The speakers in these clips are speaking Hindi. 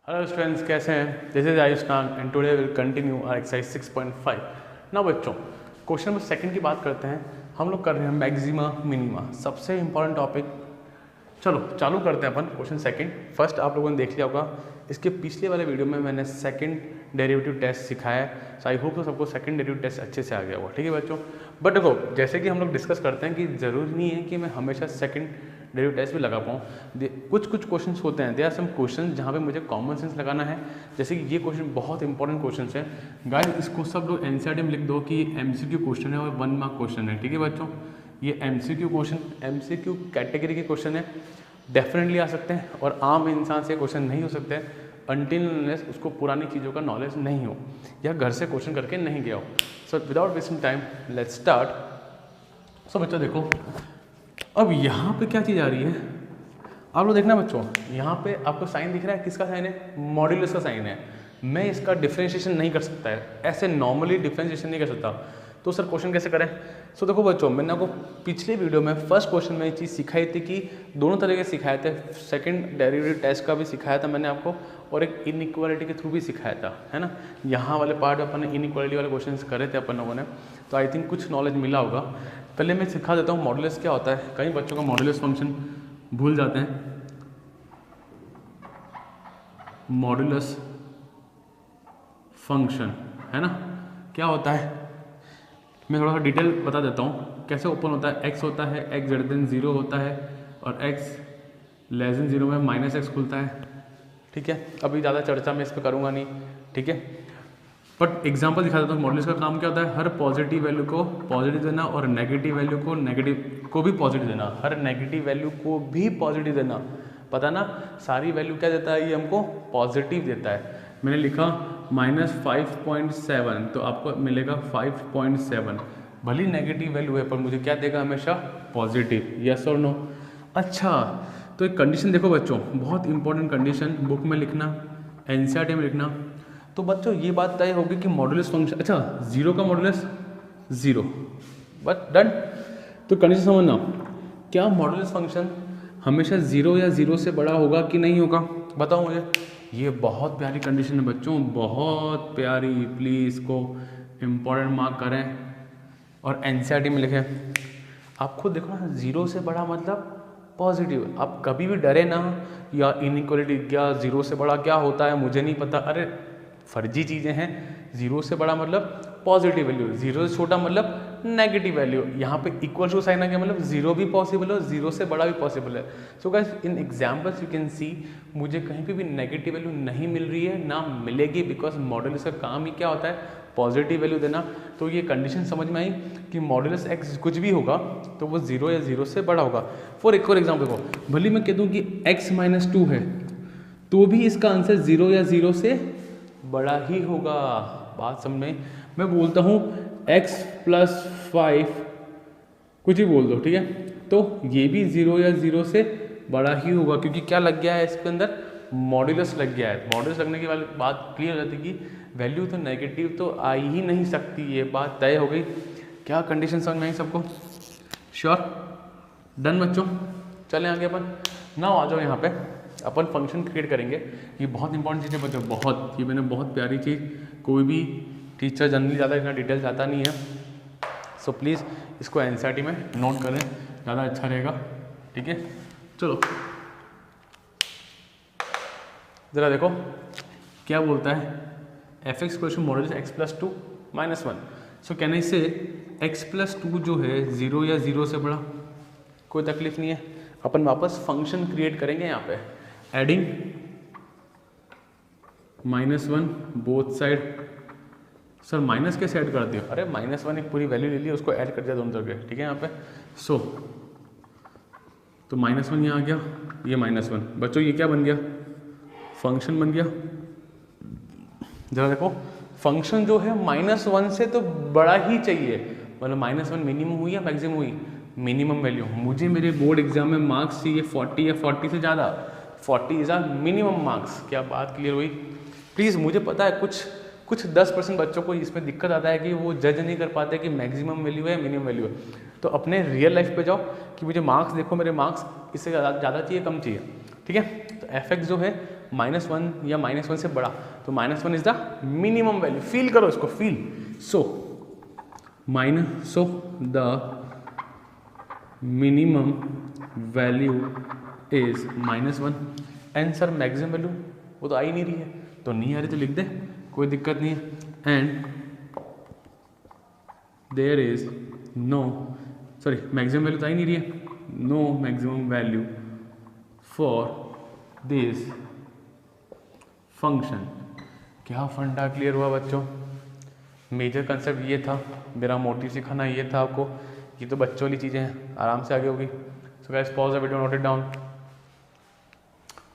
हेलो स्टूडेंट्स, कैसे हैं? This is Ayush Nag and today will continue our exercise 6.5। Now बच्चों, क्वेश्चन नंबर सेकंड की बात करते हैं। हम लोग कर रहे हैं मैक्सिमा मिनिमा, सबसे इंपॉर्टेंट टॉपिक। चलो चालू करते हैं अपन क्वेश्चन सेकंड। फर्स्ट आप लोगों ने देख लिया होगा, इसके पिछले वाले वीडियो में मैंने सेकंड डेरिवेटिव टेस्ट सिखाया है। सो आई होप तो सबको सेकंड डेरिवेटिव टेस्ट अच्छे से आ गया होगा। ठीक है बच्चों, बट देखो जैसे कि हम लोग डिस्कस करते हैं कि ज़रूरी नहीं है कि मैं हमेशा सेकंड डेरिवेटिव टेस्ट भी लगा पाऊँ। कुछ क्वेश्चंस होते हैं, दे आर सम क्वेश्चन जहाँ पे मुझे कॉमन सेंस लगाना है। जैसे कि ये क्वेश्चन बहुत इंपॉर्टेंट क्वेश्चन है गाइस, इसको सब लोग एनसीईआरटी में लिख दो कि एमसीक्यू क्वेश्चन है और 1 मार्क क्वेश्चन है। ठीक है बच्चों, ये एमसीक्यू क्वेश्चन, एमसीक्यू कैटेगरी के क्वेश्चन है, डेफिनेटली आ सकते हैं और आम इंसान से क्वेश्चन नहीं हो सकते अनटिल अनलेस उसको पुरानी चीज़ों का नॉलेज नहीं हो या घर से क्वेश्चन करके नहीं गया हो। So without wasting time let's start. So बच्चों देखो, अब यहाँ पे क्या चीज़ आ रही है आप लोग देखना बच्चों, यहाँ पे आपको साइन दिख रहा है, किसका साइन है? मॉड्यूलस का साइन है। मैं इसका डिफरेंशिएशन नहीं कर सकता है, ऐसे नॉर्मली डिफरेंशिएशन नहीं कर सकता। तो सर क्वेश्चन कैसे करें? सो देखो बच्चों, मैंने आपको पिछले वीडियो में फर्स्ट क्वेश्चन में ये चीज़ सिखाई थी कि दोनों तरीके सिखाए थे। सेकंड डेरिवेटिव टेस्ट का भी सिखाया था मैंने आपको और एक इनइक्वालिटी के थ्रू भी सिखाया था, है ना। यहाँ वाले पार्ट अपन ने इनइक्वालिटी वाले क्वेश्चन करे थे अपन लोगों ने, तो आई थिंक कुछ नॉलेज मिला होगा। पहले मैं सिखा देता हूँ मॉड्यूलस क्या होता है। कई बच्चों का मॉड्यूलस फंक्शन भूल जाते हैं। मॉड्यूलस फंक्शन है ना, क्या होता है मैं थोड़ा सा डिटेल बता देता हूँ। कैसे ओपन होता है? एक्स होता है, एक्स ग्रेटर देन 0 होता है और एक्स लेस देन 0 में माइनस एक्स खुलता है। ठीक है, अभी ज़्यादा चर्चा मैं इस पर करूँगा नहीं। ठीक है, बट एग्जांपल दिखा देता हूँ। मॉड्यूलस का काम क्या होता है? हर पॉजिटिव वैल्यू को पॉजिटिव देना और नेगेटिव वैल्यू को नेगेटिव को भी पॉजिटिव देना, हर नेगेटिव वैल्यू को भी पॉजिटिव देना। पता ना, सारी वैल्यू क्या देता है? ये हमको पॉजिटिव देता है। मैंने लिखा -5.7 तो आपको मिलेगा 5.7। भली नेगेटिव वैल्यू है पर मुझे क्या देगा? हमेशा पॉजिटिव। यस और नो? अच्छा, तो एक कंडीशन देखो बच्चों, बहुत इंपॉर्टेंट कंडीशन, बुक में लिखना, एनसीईआरटी में लिखना। तो बच्चों ये बात तय होगी कि मॉड्यूलस फंक्शन, अच्छा 0 का मॉड्यूलस 0, बट डन। तो कंडीशन समझना, क्या मॉड्यूलस फंक्शन हमेशा 0 या 0 से बड़ा होगा कि नहीं होगा? बताओ मुझे। ये बहुत प्यारी कंडीशन है बच्चों, बहुत प्यारी। प्लीज़ को इम्पोर्टेंट मार्क करें और एनसीईआरटी में लिखें। आप खुद देखो ना, 0 से बड़ा मतलब पॉजिटिव। आप कभी भी डरे ना या इनइक्वालिटी क्या 0 से बड़ा क्या होता है मुझे नहीं पता, अरे फर्जी चीज़ें हैं। 0 से बड़ा मतलब पॉजिटिव वैल्यू, 0 से छोटा मतलब नेगेटिव वैल्यू। यहाँ पे इक्वल टू साइन आ गया मतलब 0 भी पॉसिबल है, 0 से बड़ा भी पॉसिबल है। So guys in examples you can see मुझे कहीं पे भी नेगेटिव वैल्यू नहीं मिल रही है, ना मिलेगी, बिकॉज मॉड्यूलस का काम ही क्या होता है? पॉजिटिव वैल्यू देना। तो ये कंडीशन समझ में आई कि मॉड्यूलस एक्स कुछ भी होगा तो वो 0 या 0 से बड़ा होगा। फॉर एग्जाम्पल देखो, भले मैं कह दूँ कि x-2 है तो भी इसका आंसर 0 या 0 से बड़ा ही होगा। बात समझ में? मैं बोलता हूँ x+5 कुछ ही बोल दो, ठीक है, तो ये भी 0 या 0 से बड़ा ही होगा क्योंकि क्या लग गया है इसके अंदर? मॉड्यूलस लग गया है। मॉड्यूलस लगने की वाली बात क्लियर हो जाती है कि वैल्यू तो नेगेटिव तो आ ही नहीं सकती, ये बात तय हो गई। क्या कंडीशन समझ में आई सबको? श्योर? डन बच्चों, चलें आगे अपन। नाउ आ जाओ यहाँ पे, अपन फंक्शन क्रिएट करेंगे। ये बहुत इंपॉर्टेंट चीज़ है बच्चों, बहुत, ये मैंने बहुत प्यारी चीज़, कोई भी टीचर जनरली ज़्यादा इतना डिटेल आता नहीं है। सो प्लीज़ इसको एनसीईआरटी में नोट करें, ज़्यादा अच्छा रहेगा। ठीक है, चलो ज़रा देखो क्या बोलता है। f(x) question modulus x+2 -1। सो कहने से x+2 जो है 0 या 0 से बड़ा, कोई तकलीफ नहीं है। अपन वापस फंक्शन क्रिएट करेंगे यहाँ पे, adding -1 both side. Sir minus कैसे ऐड कर दिया? अरे -1 एक पूरी वैल्यू ले ली, उसको ऐड कर दिया दोनों तरफ के। ठीक है यहाँ पे सो तो -1 यहाँ आ गया, ये -1। बच्चों ये क्या बन गया? फंक्शन बन गया। जरा देखो, फंक्शन जो है -1 से तो बड़ा ही चाहिए, मतलब -1 मिनिमम हुई या मैक्सिमम हुई? Minimum value. मुझे मेरे बोर्ड एग्जाम में मार्क्स चाहिए 40 या 40 से ज़्यादा। 40 इज़ आर मिनिमम मार्क्स। क्या बात क्लियर हुई? प्लीज़ मुझे पता है कुछ 10% बच्चों को इसमें दिक्कत आता है कि वो जज नहीं कर पाते कि मैक्सिमम वैल्यू है मिनिमम वैल्यू है। तो अपने रियल लाइफ पे जाओ कि मुझे मार्क्स देखो, मेरे मार्क्स इससे ज़्यादा चाहिए कम चाहिए। ठीक है, तो f(x) जो है -1 या -1 से बड़ा, तो -1 is the minimum value. Feel करो इसको, feel. So the minimum value is -1 and sir maximum value वो तो आ ही नहीं रही है, तो नहीं आ रही तो लिख दे, कोई दिक्कत नहीं है। And there is no, sorry maximum value तो आ ही नहीं रही है, no maximum value for this function. क्या फंडा क्लियर हुआ बच्चों? मेजर कंसेप्ट ये था, मेरा मोटिव सिखाना ये था आपको। ये तो बच्चों वाली चीज़ें हैं, आराम से आगे होगी। So guys pause the video, note it down.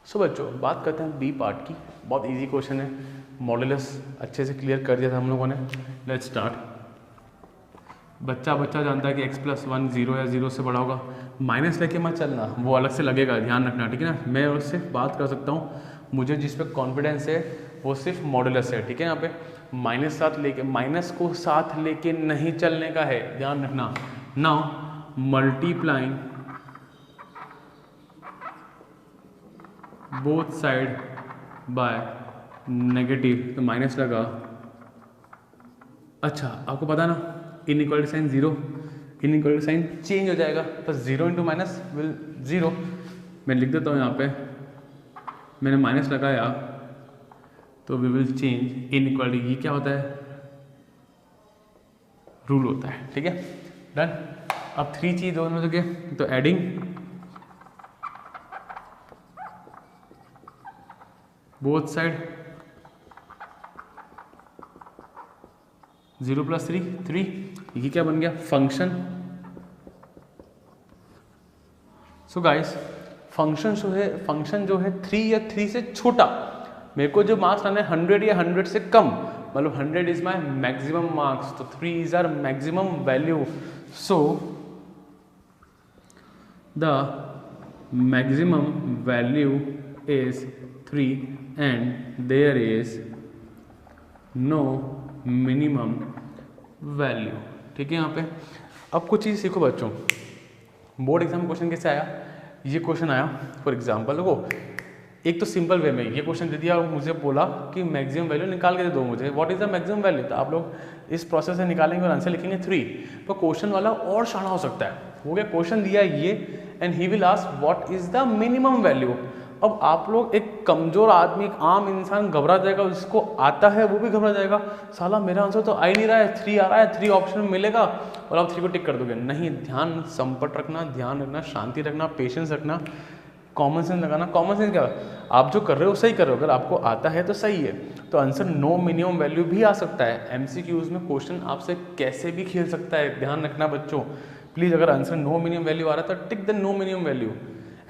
So बच्चों बात करते हैं बी पार्ट की। बहुत इजी क्वेश्चन है, मॉडुलस अच्छे से क्लियर कर दिया था हम लोगों ने। Let's start. बच्चा जानता है कि x+1 0 या 0 से बड़ा होगा। माइनस लेके मत चलना, वो अलग से लगेगा, ध्यान रखना, ठीक है ना। मैं उससे बात कर सकता हूँ, मुझे जिस पे कॉन्फिडेंस है वो सिर्फ मॉडुलस है, ठीक है। यहाँ पे माइनस को साथ लेके नहीं चलने का है, ध्यान रखना। Now multiplying both side by negative, तो माइनस लगा। अच्छा आपको पता ना inequality sign 0, inequality sign change हो जाएगा, तो 0 × माइनस विल 0। मैं लिख देता हूँ यहाँ पे, मैंने माइनस लगाया तो वी विल चेंज इनइक्वालिटी। ये क्या होता है? रूल होता है, ठीक है। डन। अब 3 चीज दोनों में से तो एडिंग बोथ साइड 0 + 3 3, ये क्या बन गया? फंक्शन। सो गाइस फंक्शन जो है 3 या 3 से छोटा, मेरे को जो मार्क्स लाना है 100 या 100 से कम, मतलब 100 इज माई मैक्सिमम मार्क्स, तो 3 is our maximum value. So the maximum value is 3 and there is no minimum value, ठीक है। यहाँ पे अब कुछ चीज़ सीखो बच्चों। बोर्ड एग्जाम क्वेश्चन कैसे आया? ये क्वेश्चन आया फॉर एग्जांपल, देखो एक तो सिंपल वे में ये क्वेश्चन दे दिया और मुझे बोला कि मैक्सिमम वैल्यू निकाल के दे दो मुझे, what is the maximum value. तो आप लोग इस प्रोसेस से निकालेंगे और आंसर लिखेंगे 3। तो क्वेश्चन वाला और शाना हो सकता है, हो गया क्वेश्चन दिया ये and he will ask what is the minimum value. अब आप लोग, एक कमजोर आदमी, एक आम इंसान घबरा जाएगा, उसको आता है वो भी घबरा जाएगा, साला मेरा आंसर तो आ ही नहीं रहा है, 3 आ रहा है, 3 ऑप्शन में मिलेगा और आप 3 को टिक कर दोगे। नहीं, ध्यान संपट रखना, ध्यान रखना, शांति रखना, पेशेंस रखना, कॉमन सेंस लगाना। कॉमन सेंस क्या, आप जो कर रहे हो सही कर रहे हो, अगर आपको आता है तो सही है। तो आंसर नो मिनिमम वैल्यू भी आ सकता है। एमसीक्यूज में क्वेश्चन आपसे कैसे भी खेल सकता है, ध्यान रखना बच्चों प्लीज। अगर आंसर नो मिनिमम वैल्यू आ रहा है तो tick the no minimum value.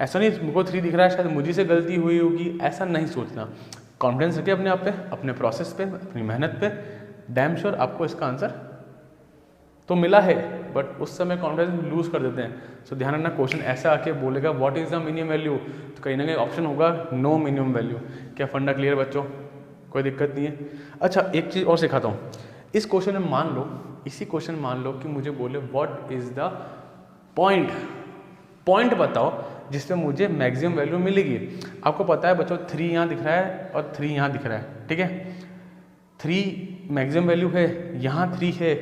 ऐसा नहीं मुझको 3 दिख रहा है, शायद मुझे से गलती हुई होगी, ऐसा नहीं सोचना। कॉन्फिडेंस रखिए अपने आप पे, अपने प्रोसेस पे, अपनी मेहनत पे। डैम श्योर आपको इसका आंसर तो मिला है, बट उस समय कॉन्फिडेंस लूज कर देते हैं। सो ध्यान रखना, क्वेश्चन ऐसा आके बोलेगा what is the minimum value, तो कहीं ना कहीं ऑप्शन होगा नो मिनिमम वैल्यू। क्या फंडा क्लियर बच्चों? कोई दिक्कत नहीं है। अच्छा एक चीज़ और सिखाता हूँ। इस क्वेश्चन में मान लो, इसी क्वेश्चन मान लो कि मुझे बोले व्हाट इज द पॉइंट बताओ जिसपे मुझे मैक्सिमम वैल्यू मिलेगी। आपको पता है बच्चों 3 यहाँ दिख रहा है और 3 यहाँ दिख रहा है, ठीक है। 3 मैक्सिमम वैल्यू है, यहाँ 3 है,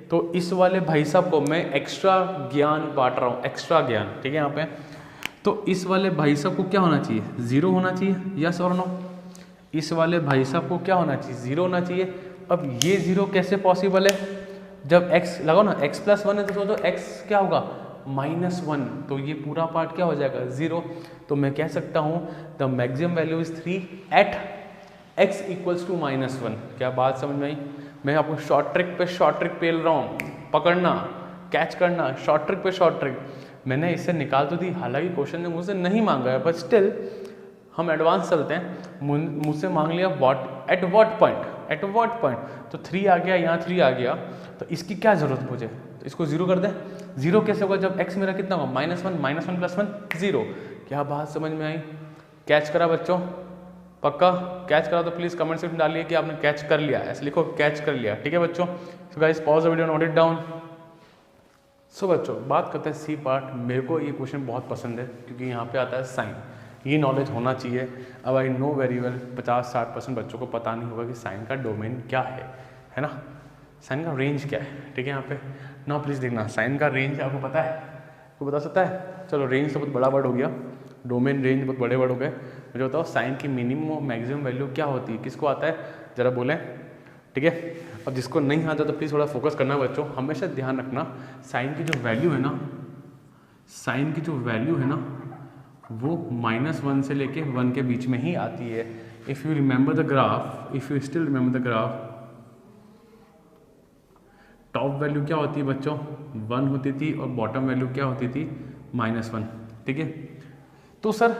तो इस वाले भाई साहब को मैं एक्स्ट्रा ज्ञान बांट रहा हूँ, एक्स्ट्रा ज्ञान, ठीक है। यहाँ पे तो इस वाले भाई साहब को क्या होना चाहिए? 0 होना चाहिए, यस और नो। इस वाले भाई साहब को क्या होना चाहिए? 0 होना चाहिए। अब ये 0 कैसे पॉसिबल है? जब x लगाओ ना, x+1 है तो सोचो x क्या होगा? -1, तो ये पूरा पार्ट क्या हो जाएगा? 0। तो मैं कह सकता हूँ the maximum value is 3 at x = -1। क्या बात समझ में आई? मैं आपको शॉर्ट ट्रिक पेल रहा हूँ, पकड़ना, कैच करना, शॉर्ट ट्रिक। मैंने इससे निकाल तो दी, हालांकि क्वेश्चन ने मुझसे नहीं मांगा है, बट स्टिल हम एडवांस चलते हैं। मुझसे मांग लिया एट व्हाट पॉइंट, तो 3 आ गया, यहाँ 3 आ गया, तो इसकी क्या जरूरत मुझे? तो इसको 0 कर दें। 0 कैसे होगा जब x मेरा कितना होगा? -1 + 1 0। क्या बात समझ में आई? कैच करा बच्चों? पक्का कैच करा तो प्लीज कमेंट सेक्शन में डालिए कि आपने कैच कर लिया, ऐसे लिखो कैच कर लिया, ठीक है बच्चों। So guys pause the video, note it down. So बच्चों बात करते हैं सी पार्ट। मेरे को ये क्वेश्चन बहुत पसंद है क्योंकि यहाँ पे आता है साइन। ये नॉलेज होना चाहिए। अब आई नो वेरी वेल 50-60% बच्चों को पता नहीं होगा कि साइन का डोमेन क्या है ना, साइन का रेंज क्या है। ठीक है, यहाँ पे ना प्लीज़ देखना, साइन का रेंज आपको पता है, कोई बता सकता है? चलो रेंज तो बहुत बड़ा वर्ड हो गया, डोमेन रेंज बहुत बड़े वर्ड हो गए। मुझे बताओ साइन की मिनिमम और मैक्सिमम वैल्यू क्या होती है, किसको आता है ज़रा बोलें। ठीक है, अब जिसको नहीं आता तो प्लीज़ थोड़ा फोकस करना बच्चों, हमेशा ध्यान रखना साइन की जो वैल्यू है ना, साइन की जो वैल्यू है ना वो -1 से लेके 1 के बीच में ही आती है। If you remember the graph, if you still remember the graph, top value क्या होती है बच्चों 1 होती थी और बॉटम वैल्यू क्या होती थी -1। ठीक है, तो सर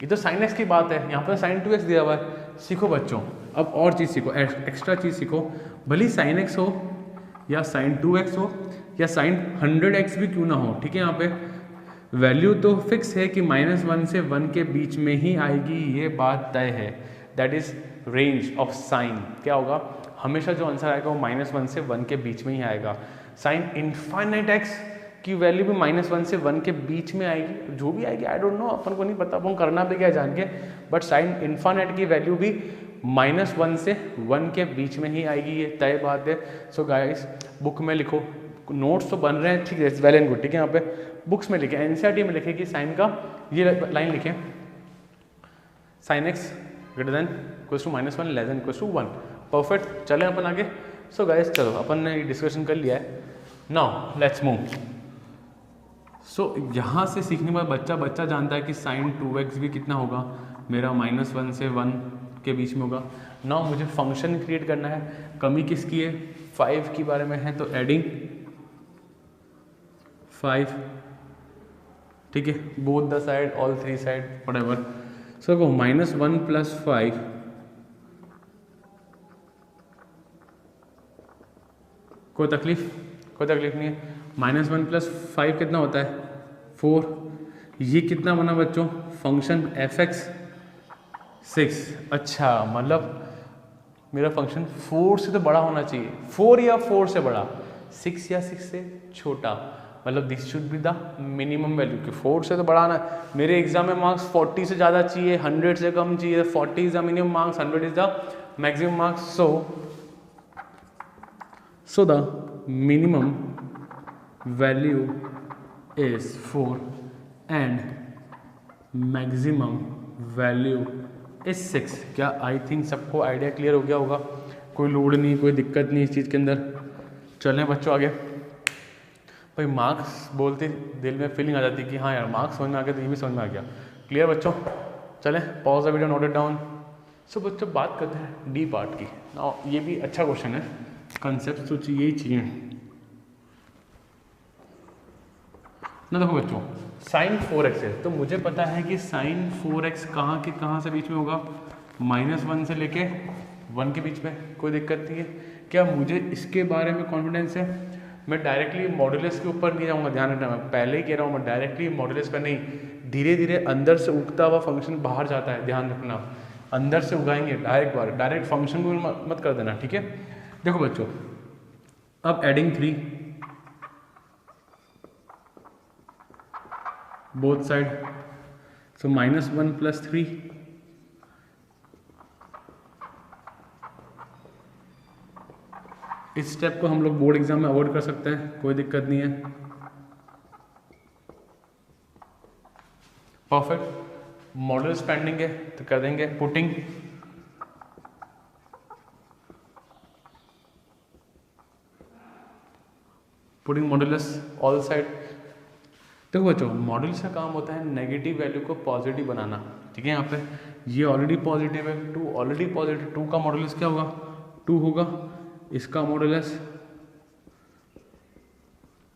ये तो sin x की बात है, यहाँ पर sin 2x दिया हुआ है। सीखो बच्चों, अब और चीज़ सीखो, एक्स्ट्रा चीज़ सीखो, भले sin x हो या sin 2x हो या sin 100x भी क्यों ना हो। ठीक है, यहाँ पे वैल्यू तो फिक्स है कि -1 से 1 के बीच में ही आएगी, ये बात तय है। That is range of sine. क्या होगा, हमेशा जो आंसर आएगा वो -1 से 1 के बीच में ही आएगा। साइन इनफाइनाइट एक्स की वैल्यू भी -1 से 1 के बीच में आएगी, जो भी आएगी आई डोंट नो, अपन को नहीं पता, अपन करना भी क्या जान के, बट साइन इनफाइनाइट की वैल्यू भी -1 से 1 के बीच में ही आएगी, ये तय बात है। सो गाइस बुक में लिखो, नोट्स तो बन रहे हैं, ठीक है, वेल एंड गुड। ठीक है, यहाँ पे बुक्स में लिखे, एनसीईआरटी में लिखे कि साइन का ये लाइन लिखे, sine x greater than equals to -1 less than equals to 1। Perfect, चलें अपन आगे। सो गाइस चलो अपन ने डिस्कशन कर लिया है, नाउ लेट्स मूव। सो यहाँ से सीखने के बाद बच्चा जानता है कि साइन 2x भी कितना होगा मेरा -1 से 1 के बीच में होगा। नाउ मुझे फंक्शन क्रिएट करना है, कमी किसकी है 5 के बारे में है, तो एडिंग 5। ठीक है, both the side, all 3 side whatever. So को -1 + 5 कोई तकलीफ नहीं है। -1 + 5 कितना होता है 4। ये कितना बना बच्चों फंक्शन fx 6। अच्छा, मतलब मेरा फंक्शन 4 से तो बड़ा होना चाहिए, 4 या 4 से बड़ा, 6 या 6 से छोटा, मतलब this should be the minimum value कि 4 से तो बड़ा ना। मेरे एग्जाम में मार्क्स 40 से ज़्यादा चाहिए, 100 से कम चाहिए, 40 is the minimum marks, 100 is the maximum marks. so the minimum value is 4 and maximum value is 6। क्या आई थिंक सबको आइडिया क्लियर हो गया होगा, कोई लोड नहीं, कोई दिक्कत नहीं इस चीज़ के अंदर। चलें बच्चों आगे। भाई मार्क्स बोलते दिल में फीलिंग आ जाती है कि हाँ यार मार्क्स समझ में आ गया, तो ये भी समझ में आ गया। क्लियर बच्चों, चलें pause the video, note it down. So बच्चों बात करते हैं डी पार्ट की। नाउ ये भी अच्छा क्वेश्चन है, कंसेप्ट तो यही चाहिए ना। देखो बच्चों साइन 4x है, तो मुझे पता है कि साइन 4x कहाँ से बीच में होगा, -1 से लेके 1 के बीच में, कोई दिक्कत नहीं है। क्या मुझे इसके बारे में कॉन्फिडेंस है? मैं डायरेक्टली मॉडुलस के ऊपर नहीं जाऊँगा, ध्यान रखना, मैं पहले ही कह रहा हूँ, मैं डायरेक्टली मॉडुलस पर नहीं, धीरे धीरे अंदर से उगता हुआ फंक्शन बाहर जाता है, ध्यान रखना, अंदर से उगाएंगे डायरेक्ट फंक्शन को मत कर देना। ठीक है, देखो बच्चों अब एडिंग 3 बोथ साइड, सो -1 + 3। इस स्टेप को हम लोग बोर्ड एग्जाम में अवॉइड कर सकते हैं, कोई दिक्कत नहीं है। परफेक्ट, मॉडल्स पेंडिंग है तो कर देंगे पुटिंग मॉडुलस ऑल साइड। देखो बच्चों मॉडुलस का काम होता है नेगेटिव वैल्यू को पॉजिटिव बनाना। ठीक है, यहाँ पे ये ऑलरेडी पॉजिटिव है, 2 ऑलरेडी पॉजिटिव, 2 का मॉडुलस क्या होगा 2 होगा, इसका मॉडुलस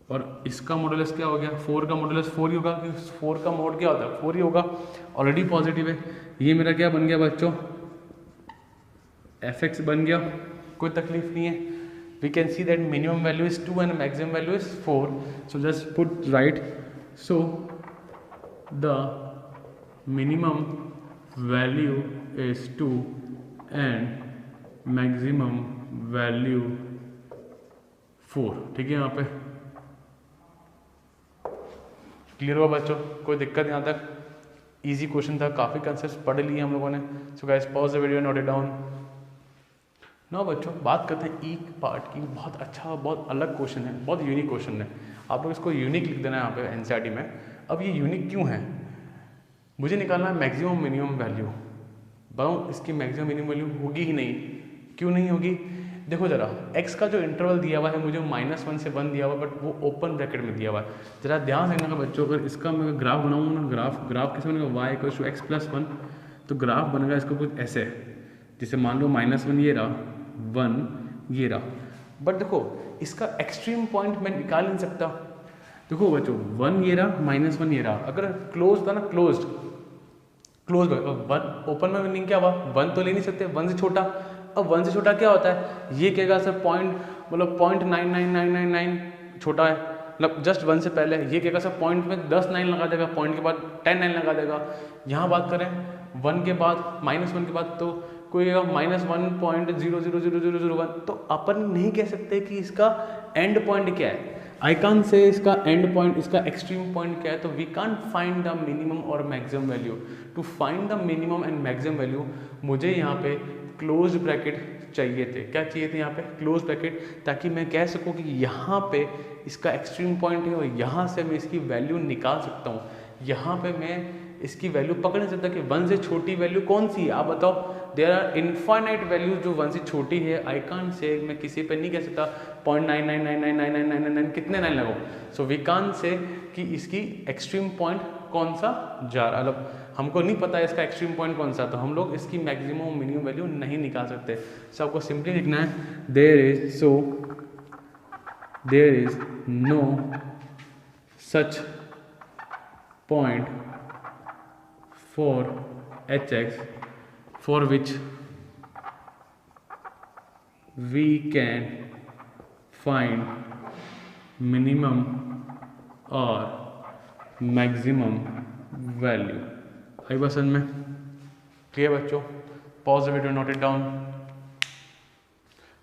और इसका मॉडुलस क्या हो गया 4 का मॉडुलस 4 ही होगा, क्योंकि 4 का मॉड क्या होता है 4 ही होगा, ऑलरेडी पॉजिटिव है। ये मेरा क्या बन गया बच्चों fx बन गया, कोई तकलीफ नहीं है। We can see that minimum value is 2 and maximum value is 4. So just put right. So the minimum value is 2 and maximum value 4। ठीक है, यहाँ पे क्लियर हुआ बच्चों, कोई दिक्कत यहाँ तक? इजी क्वेश्चन था, काफ़ी कंसेप्ट पढ़ लिए हम लोगों ने। सो guys pause the video, note it down. ना बच्चों बात करते हैं ई पार्ट की। बहुत अच्छा, बहुत अलग क्वेश्चन है, बहुत यूनिक क्वेश्चन है। आप लोग इसको यूनिक लिख देना है यहाँ पे एनसीईआरटी में। अब ये यूनिक क्यों है? मुझे निकालना है मैक्सिमम मिनिमम वैल्यू। बताऊँ इसकी मैक्सिमम मिनिमम वैल्यू होगी ही नहीं। क्यों नहीं होगी? देखो जरा, x का जो इंटरवल दिया हुआ है मुझे -1 से 1 दिया हुआ है, बट वो ओपन ब्रैकेट में दिया हुआ है। जरा ध्यान देना बच्चों, अगर इसका मैं ग्राफ बनाऊँ ना, ग्राफ कैसे बनेगा, y = x+1, तो ग्राफ बनेगा इसका कुछ ऐसे, जैसे मान लो -1 ये रहा, 1 ये रहा। बट देखो इसका एक्सट्रीम पॉइंट मैं निकाल नहीं सकता। देखो बच्चों 1 ये रहा, -1 ये रहा। अगर क्लोज था ना, क्लोज वन ओपन में मीनिंग क्या हुआ, 1 तो ले नहीं सकते, 1 से छोटा। अब 1 से छोटा क्या होता है, ये कहेगा सर पॉइंट मतलब 0.99999 छोटा है, मतलब जस्ट 1 से पहले। ये कहेगा सर पॉइंट में 10 9 लगा देगा, पॉइंट के बाद 10 9 लगा देगा। यहाँ बात करें 1 के बाद, -1 के बाद, तो कोई कहेगा -1.000001। तो अपन नहीं कह सकते कि इसका एंड पॉइंट क्या है। आई कान से इसका एंड पॉइंट, इसका एक्सट्रीम पॉइंट क्या है। तो we can find the minimum और maximum value. To find the minimum and maximum value मुझे यहाँ पे क्लोज ब्रैकेट चाहिए थे। क्या चाहिए थे यहाँ पे? क्लोज ब्रैकेट, ताकि मैं कह सकूँ कि यहाँ पे इसका एक्सट्रीम पॉइंट है और यहाँ से मैं इसकी वैल्यू निकाल सकता हूँ। यहाँ पे मैं इसकी वैल्यू पकड़ नहीं सकता कि 1 से छोटी वैल्यू कौन सी है। आप बताओ, देयर आर इनफाइनाइट वैल्यूज जो 1 से छोटी है। आई कान से, मैं किसी पे नहीं कह सकता 0.999999999 कितने 9 लगाओ। सो वी कान से कि इसकी एक्सट्रीम पॉइंट कौन सा जा रहा, मतलब हमको नहीं पता है इसका एक्सट्रीम पॉइंट कौन सा, तो हम लोग इसकी मैक्सिमम मिनिमम वैल्यू नहीं निकाल सकते। सो आपको सिंपली लिखना है there is no such point for hx for which we can find minimum or maximum value। आई बसन में क्लियर बच्चों? Pause the video, note it down.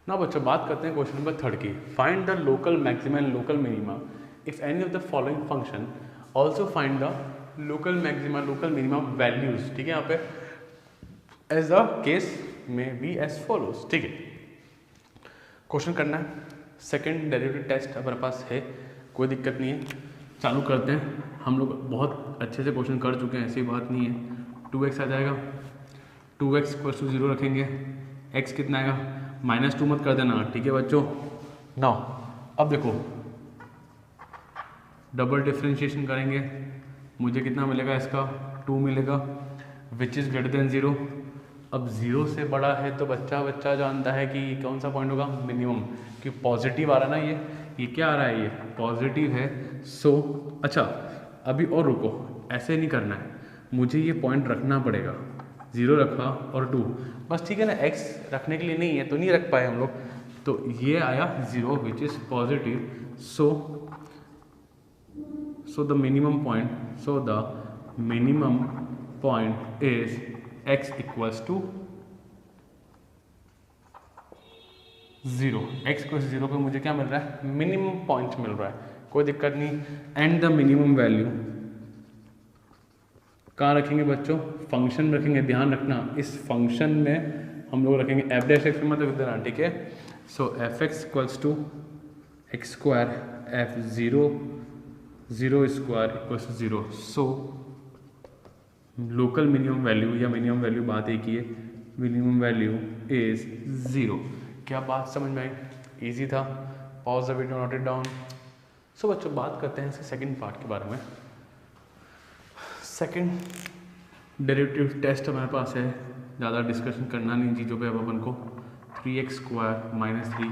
ना बच्चों बात करते हैं क्वेश्चन नंबर 3 की। Find the local maxima and local minima if any of the following function also find the local maxima local minima values. ठीक है, यहाँ पे एज द केस में बी एज फॉलोज। ठीक है, क्वेश्चन करना है। सेकंड डेरिवेटिव टेस्ट हमारे पास है, कोई दिक्कत नहीं है, चालू करते हैं। हम लोग बहुत अच्छे से क्वेश्चन कर चुके हैं, ऐसी बात नहीं है। 2x आ जाएगा, 2x = 0 रखेंगे। x कितना आएगा, -2 मत कर देना। ठीक है बच्चों, नाउ अब देखो डबल डिफ्रेंशिएशन करेंगे, मुझे कितना मिलेगा, इसका 2 मिलेगा, विच इज़ ग्रेटर देन 0। अब 0 से बड़ा है तो बच्चा जानता है कि कौन सा पॉइंट होगा, मिनिमम, कि पॉजिटिव आ रहा है ना, ये क्या आ रहा है, ये पॉजिटिव है। सो अच्छा अभी और रुको, ऐसे नहीं करना है, मुझे ये पॉइंट रखना पड़ेगा। 0 रखा और 2 बस, ठीक है ना। x रखने के लिए नहीं है तो नहीं रख पाए हम लोग, तो ये आया 0 which is positive. So the minimum point is x = 0। x = 0 पे मुझे क्या मिल रहा है, मिनिमम पॉइंट मिल रहा है, कोई दिक्कत नहीं। एंड द मिनिमम वैल्यू कहाँ रखेंगे बच्चों, फंक्शन में रखेंगे। ध्यान रखना इस फंक्शन में हम लोग रखेंगे f' मतलब इधर, ठीक है। सो fx = x² f0 0² = 0। So local minimum value या मिनिमम वैल्यू बात एक ही है, मिनिमम वैल्यू इज 0। क्या बात समझ में आई? इजी था। Pause the video, note it down. So बच्चों बात करते हैं इसके सेकंड पार्ट के बारे में। सेकंड डेरिवेटिव टेस्ट हमारे पास है, ज़्यादा डिस्कशन करना नहीं चीज़ों पे। अब अपन को 3x² - 3,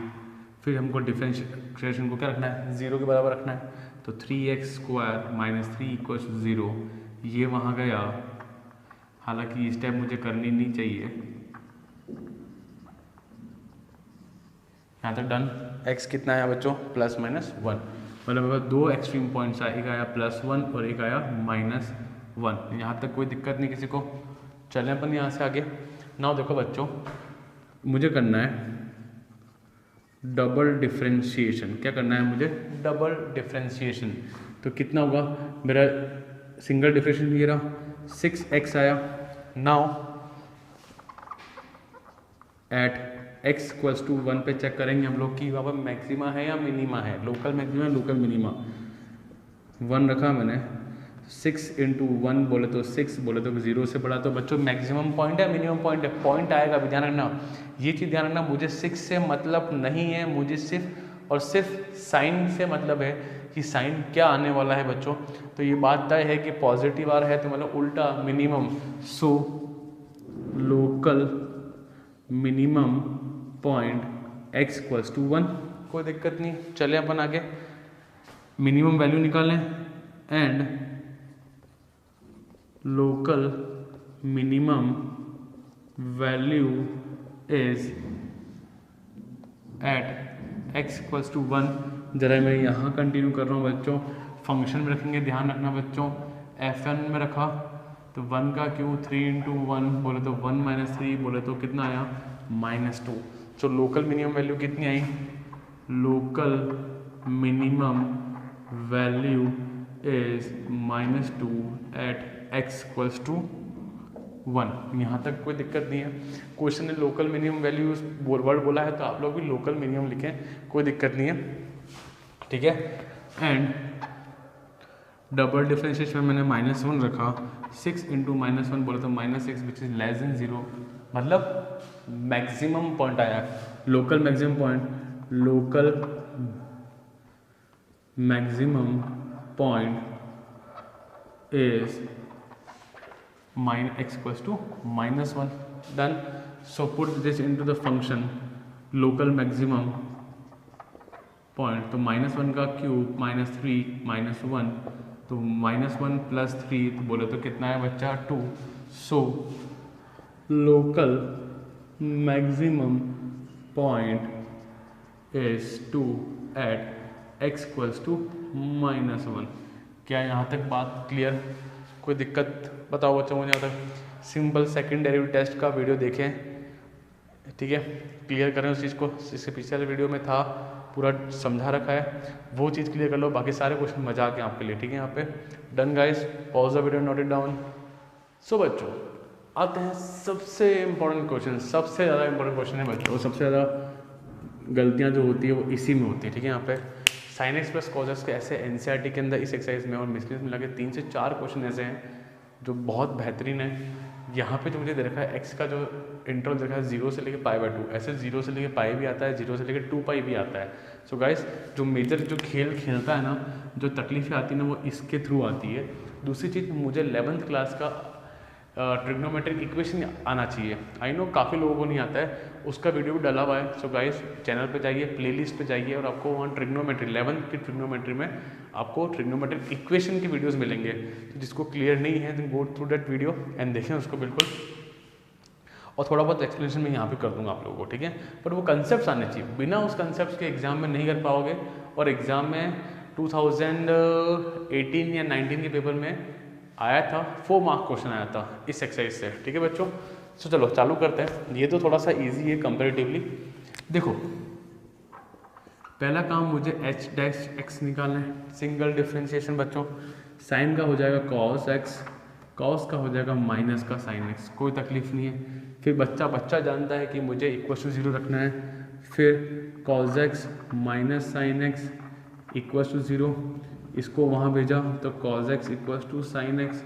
फिर हमको डिफरेंशिएशन को क्या रखना है, 0 के बराबर रखना है। तो 3x² - 3 = 0। ये वहाँ गया, हालांकि ये स्टेप मुझे करनी नहीं चाहिए। यहाँ तक डन। x कितना आया बच्चों, +-1, मतलब 2 एक्सट्रीम पॉइंट्स आए, एक आया +1 और एक आया -1। यहाँ तक कोई दिक्कत नहीं किसी को। चलें अपन यहाँ से आगे। नाउ देखो बच्चों, मुझे करना है डबल डिफ्रेंशिएशन। क्या करना है मुझे, डबल डिफ्रेंशिएशन। तो कितना होगा, मेरा सिंगल डिफ्रेंशिएशन ये रहा, 6x आया। Now at x equals to 1 पे चेक करेंगे हम लोग कि वहाँ पर मैक्सिमा है या मिनिमा है, लोकल मैक्सिमा लोकल मिनिमा। 1 रखा मैंने, 6 इंटू 1 बोले तो 6, बोले तो 0 से बड़ा, तो बच्चों मैक्सिमम पॉइंट है मिनिमम पॉइंट है, पॉइंट आएगा। भी ध्यान रखना, ये चीज़ ध्यान रखना, मुझे 6 से मतलब नहीं है, मुझे सिर्फ और सिर्फ साइन से मतलब है कि साइन क्या आने वाला है बच्चों। तो ये बात तय है कि पॉजिटिव आ रहा है तो मतलब उल्टा minimum. So local minimum point x equals to 1, कोई दिक्कत नहीं। चले अपन आगे मिनिमम वैल्यू निकालें and local minimum value is at x equals to 1। जरा मैं यहाँ कंटिन्यू कर रहा हूँ बच्चों, फंक्शन में रखेंगे, ध्यान रखना बच्चों। fn में रखा तो 1 का क्यू 3 इंटू 1 बोले तो 1 माइनस 3 बोले तो कितना आया -2। तो लोकल मिनिमम वैल्यू कितनी आई, local minimum value is -2 at x equals to 1। यहाँ तक कोई दिक्कत नहीं है। क्वेश्चन ने लोकल मिनिमम वैल्यू वर्ड बोला है तो आप लोग भी लोकल मिनिमम लिखें, कोई दिक्कत नहीं है, ठीक है। एंड डबल डिफरेंशिएशन में मैंने -1 रखा, 6 इंटू -1 बोले तो -6 विच इज लेस देन 0, मतलब मैक्सिमम पॉइंट आया, local maximum point, local maximum point is x equals to -1. Done. So put this into the function local maximum point. तो -1 का क्यूब -3 -1, तो -1 प्लस 3 तो बोले तो कितना है बच्चा 2। So local maximum point is 2 at x equals to -1। क्या यहाँ तक बात क्लियर, कोई दिक्कत बताओ बच्चों मुझे यहाँ तक। सिंपल सेकंड डेरिवेटिव टेस्ट का वीडियो देखें, ठीक है, क्लियर करें उस चीज़ को, इससे पिछले वाले वीडियो में था पूरा समझा रखा है, वो चीज़ क्लियर कर लो, बाकी सारे क्वेश्चन मजाक है आपके लिए, ठीक है। यहाँ पे done guys, pause the video, note it down. So बच्चों आते हैं सबसे इंपॉर्टेंट क्वेश्चन, सबसे ज़्यादा इंपॉर्टेंट क्वेश्चन है बच्चों, सबसे ज़्यादा गलतियाँ जो होती है वो इसी में होती है, ठीक है। यहाँ पे sine x plus cos x के ऐसे एनसीईआरटी के अंदर इस एक्सरसाइज में और मिसलिस मिला के 3 से 4 क्वेश्चन ऐसे हैं जो बहुत बेहतरीन है। यहाँ पे जो मुझे दे रखा है एक्स का जो इंटरवल दे रखा है 0 से लेके π/2, ऐसे 0 से लेके पाई भी आता है, 0 से लेके 2π भी आता है। सो गाइस जो मेजर जो खेल खेलता है ना, जो तकलीफें आती है ना, वो इसके थ्रू आती है। दूसरी चीज़, मुझे 11th क्लास का ट्रिग्नोमेट्रिक इक्वेशन आना चाहिए। आई नो काफ़ी लोगों को नहीं आता है, उसका वीडियो भी डला हुआ है। सो गाइस चैनल पे जाइए, प्लेलिस्ट पे जाइए और आपको वहाँ ट्रिग्नोमेट्री 11th की ट्रिग्नोमेट्री में आपको ट्रिग्नोमेट्रिक इक्वेशन की वीडियोस मिलेंगे। तो जिसको क्लियर नहीं है तो go through that video and देखें उसको बिल्कुल, और थोड़ा बहुत एक्सप्लेनेशन मैं यहाँ पे कर दूंगा आप लोगों को, ठीक है। पर वो कंसेप्ट आने चाहिए, बिना उस कंसेप्ट के एग्जाम में नहीं कर पाओगे। और एग्जाम में 2018 या 19 के पेपर में आया था 4 मार्क क्वेश्चन आया था इस एक्सरसाइज से, ठीक है बच्चों। तो चलो चालू करते हैं, ये तो थोड़ा सा इजी है कंपेरेटिवली। देखो पहला काम मुझे h' निकालना है, सिंगल डिफरेंशिएशन बच्चों। साइन का हो जाएगा cos x, cos का हो जाएगा माइनस का sin x, कोई तकलीफ नहीं है। फिर बच्चा जानता है कि मुझे इक्वल टू 0 रखना है, फिर cos x minus sin x equal to 0, इसको वहाँ भेजा तो cos x equal to sin x।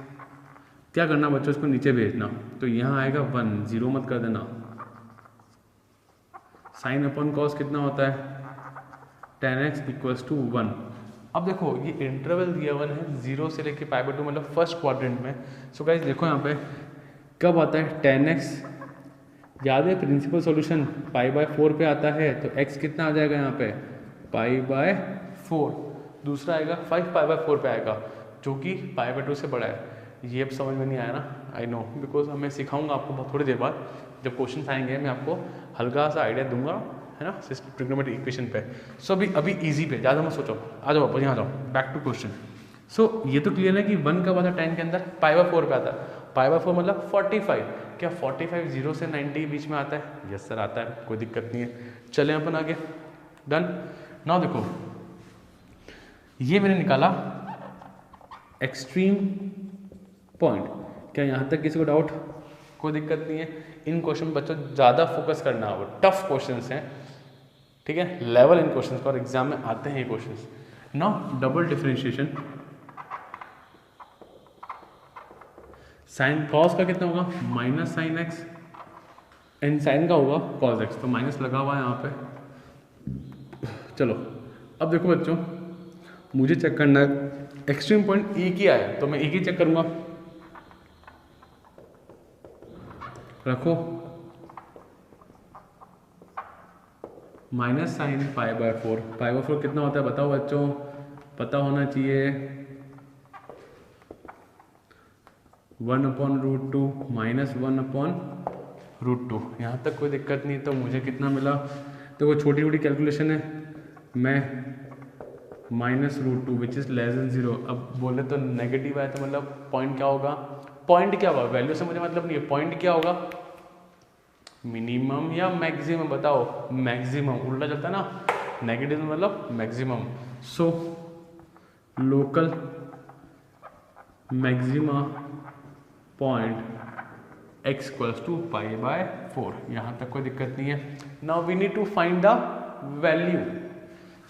क्या करना बच्चों, इसको नीचे भेजना, तो यहाँ आएगा 1, 0 मत कर देना। साइन अपॉन कॉस कितना होता है, tan x इक्वल्स टू 1। अब देखो ये इंटरवल दिया हुआ है 0 से लेके π/2, मतलब फर्स्ट क्वाड्रेंट में। सो गाइस देखो यहाँ पे कब आता है tan x, याद है प्रिंसिपल सॉल्यूशन π/4 पे आता है, तो x कितना आ जाएगा यहाँ पे π/4। दूसरा आएगा 5π/4 पे आएगा, जो कि π/2 से बड़ा है। ये अब समझ में नहीं आया ना, आई नो, बिकॉज मैं सिखाऊंगा आपको बहुत थोड़ी देर बाद, जब क्वेश्चन आएंगे मैं आपको हल्का सा आइडिया दूंगा, है ना, ट्रिग्नोमेट्रिक इक्वेशन पे। सो अभी इजी पे, ज़्यादा मत सोचो, आ जाओ वापस यहाँ जाओ, बैक टू क्वेश्चन। सो ये तो क्लियर है कि 1 कब आता है tan के अंदर, π/4 पे आता है। π/4 मतलब 45, क्या 45 0 से 90 के बीच में आता है? यस सर आता है, कोई दिक्कत नहीं है। चलें अपन आगे, डन। नाउ देखो ये मैंने निकाला एक्सट्रीम पॉइंट, क्या यहाँ तक किसी को डाउट? कोई दिक्कत नहीं है। इन क्वेश्चन बच्चों ज़्यादा फोकस करना होगा, टफ क्वेश्चंस हैं, ठीक है, लेवल इन क्वेश्चंस पर एग्जाम में आते हैं ये questions. Now double differentiation, sine cos का कितना होगा minus sine x, and sine का होगा कॉस एक्स, तो माइनस लगा हुआ है यहाँ पे। चलो अब देखो बच्चों, मुझे चेक करना है एक्सट्रीम पॉइंट ई की आया, तो मैं ई की चेक करूंगा। रखो minus sign pi by 4, pi by 4 कितना होता है बताओ बच्चों, पता होना चाहिए। 1/√2 माइनस 1/√2, यहाँ तक कोई दिक्कत नहीं। तो मुझे कितना मिला, तो वो छोटी छोटी कैलकुलेशन है, मैं -√2 विच इज़ लेस देन 0। अब बोले तो नेगेटिव आया तो मतलब पॉइंट क्या होगा, पॉइंट क्या होगा, वैल्यू से मुझे मतलब नहीं है, पॉइंट क्या होगा, मिनिमम या मैक्सिमम बताओ, मैक्सिमम, उल्टा चलता है ना, नेगेटिव मतलब maximum. So local maxima point x equals to pi by 4, यहाँ तक कोई दिक्कत नहीं है। Now we need to find the value.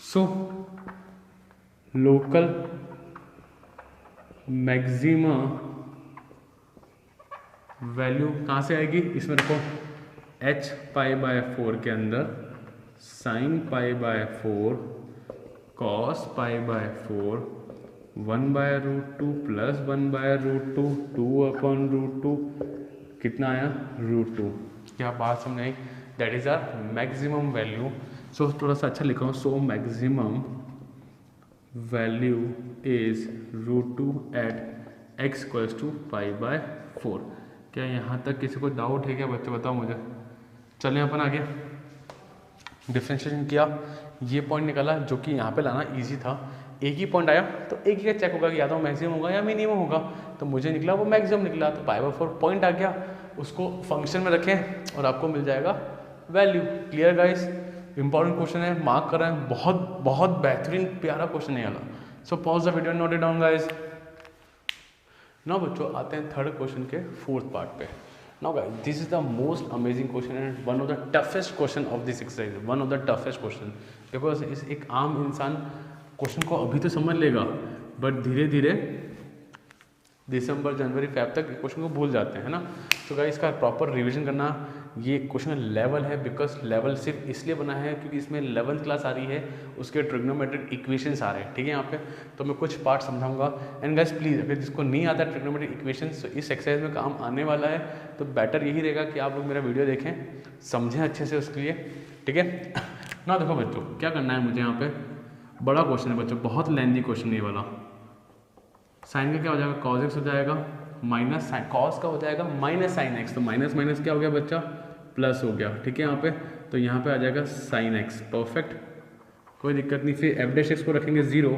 So local maxima value कहाँ से आएगी, इसमें देखो h पाई बाय 4 के अंदर sine pi by 4 cos pi by 4 1/√2 plus 1/√2 2/√2 कितना आया √2। क्या बात समझ आई, that is our maximum value. So थोड़ा सा अच्छा लिखा हूँ, so maximum value is √2 at x equals to pi by 4। क्या यहाँ तक किसी को डाउट है क्या बच्चों, बताओ मुझे। चलें अपन आगे, डिफरेंशिएशन किया, ये पॉइंट निकाला जो कि यहाँ पे लाना इजी था। एक ही पॉइंट आया तो एक ही का चेक होगा कि या तो मैक्सिमम होगा या मिनिमम होगा, तो मुझे निकला वो मैक्सिमम निकला, तो पाई बाय 4 पॉइंट आ गया, उसको फंक्शन में रखें और आपको मिल जाएगा value. Clear guys, important question है, मार्क कर रहे हैं, बहुत बहुत बेहतरीन प्यारा क्वेश्चन है वाला। सो pause the video, note it down guys. Now बच्चों आते हैं थर्ड क्वेश्चन के फोर्थ पार्ट पे। Now guys this is the most amazing question and one of the toughest question of this exercise, one of the toughest question, because इस एक आम इंसान क्वेश्चन को अभी तो समझ लेगा, बट धीरे धीरे दिसंबर जनवरी फैब तक क्वेश्चन को भूल जाते हैं ना। तो गाइस इसका प्रॉपर रिवीजन करना, ये क्वेश्चन लेवल है, बिकॉज लेवल सिर्फ इसलिए बना है क्योंकि इसमें 11th क्लास आ रही है, उसके ट्रिग्नोमेट्रिक इक्वेशंस आ रहे हैं, ठीक है। यहाँ पे तो मैं कुछ पार्ट समझाऊंगा, एंड गाइस प्लीज़ अगर जिसको नहीं आता ट्रिग्नोमेट्रिक इक्वेशंस तो इस एक्सरसाइज में काम आने वाला है, तो बेटर यही रहेगा कि आप लोग मेरा वीडियो देखें, समझें अच्छे से उसके लिए, ठीक है ना। देखो बच्चों क्या करना है मुझे, यहाँ पे बड़ा क्वेश्चन है बच्चों, बहुत लेंथी क्वेश्चन ये वाला। साइन का क्या हो जाएगा, कॉस एक्स हो जाएगा, माइनस साइन कॉस का हो जाएगा माइनस साइन एक्स, तो माइनस माइनस क्या हो गया बच्चा, प्लस हो गया, ठीक है। यहाँ पे तो यहाँ पे आ जाएगा साइन एक्स, परफेक्ट, कोई दिक्कत नहीं। फिर एफ डैश एक्स को रखेंगे 0,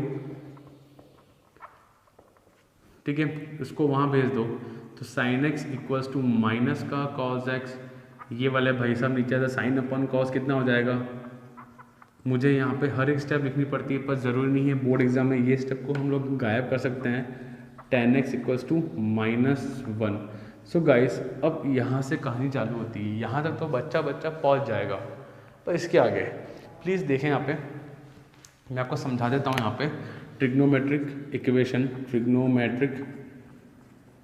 ठीक है, इसको वहाँ भेज दो, तो sine x equals to minus का कॉस एक्स, ये वाले भाई साहब नीचे आता साइन अपन कॉस कितना हो जाएगा। मुझे यहाँ पे हर एक स्टेप लिखनी पड़ती है, पर ज़रूरी नहीं है, बोर्ड एग्जाम में ये स्टेप को हम लोग गायब कर सकते हैं। tan x equals to -1। So guys अब यहाँ से कहानी चालू होती है, यहाँ तक तो बच्चा पहुँच जाएगा, पर इसके आगे प्लीज़ देखें, यहाँ पे मैं आपको समझा देता हूँ। यहाँ पे ट्रिग्नोमेट्रिक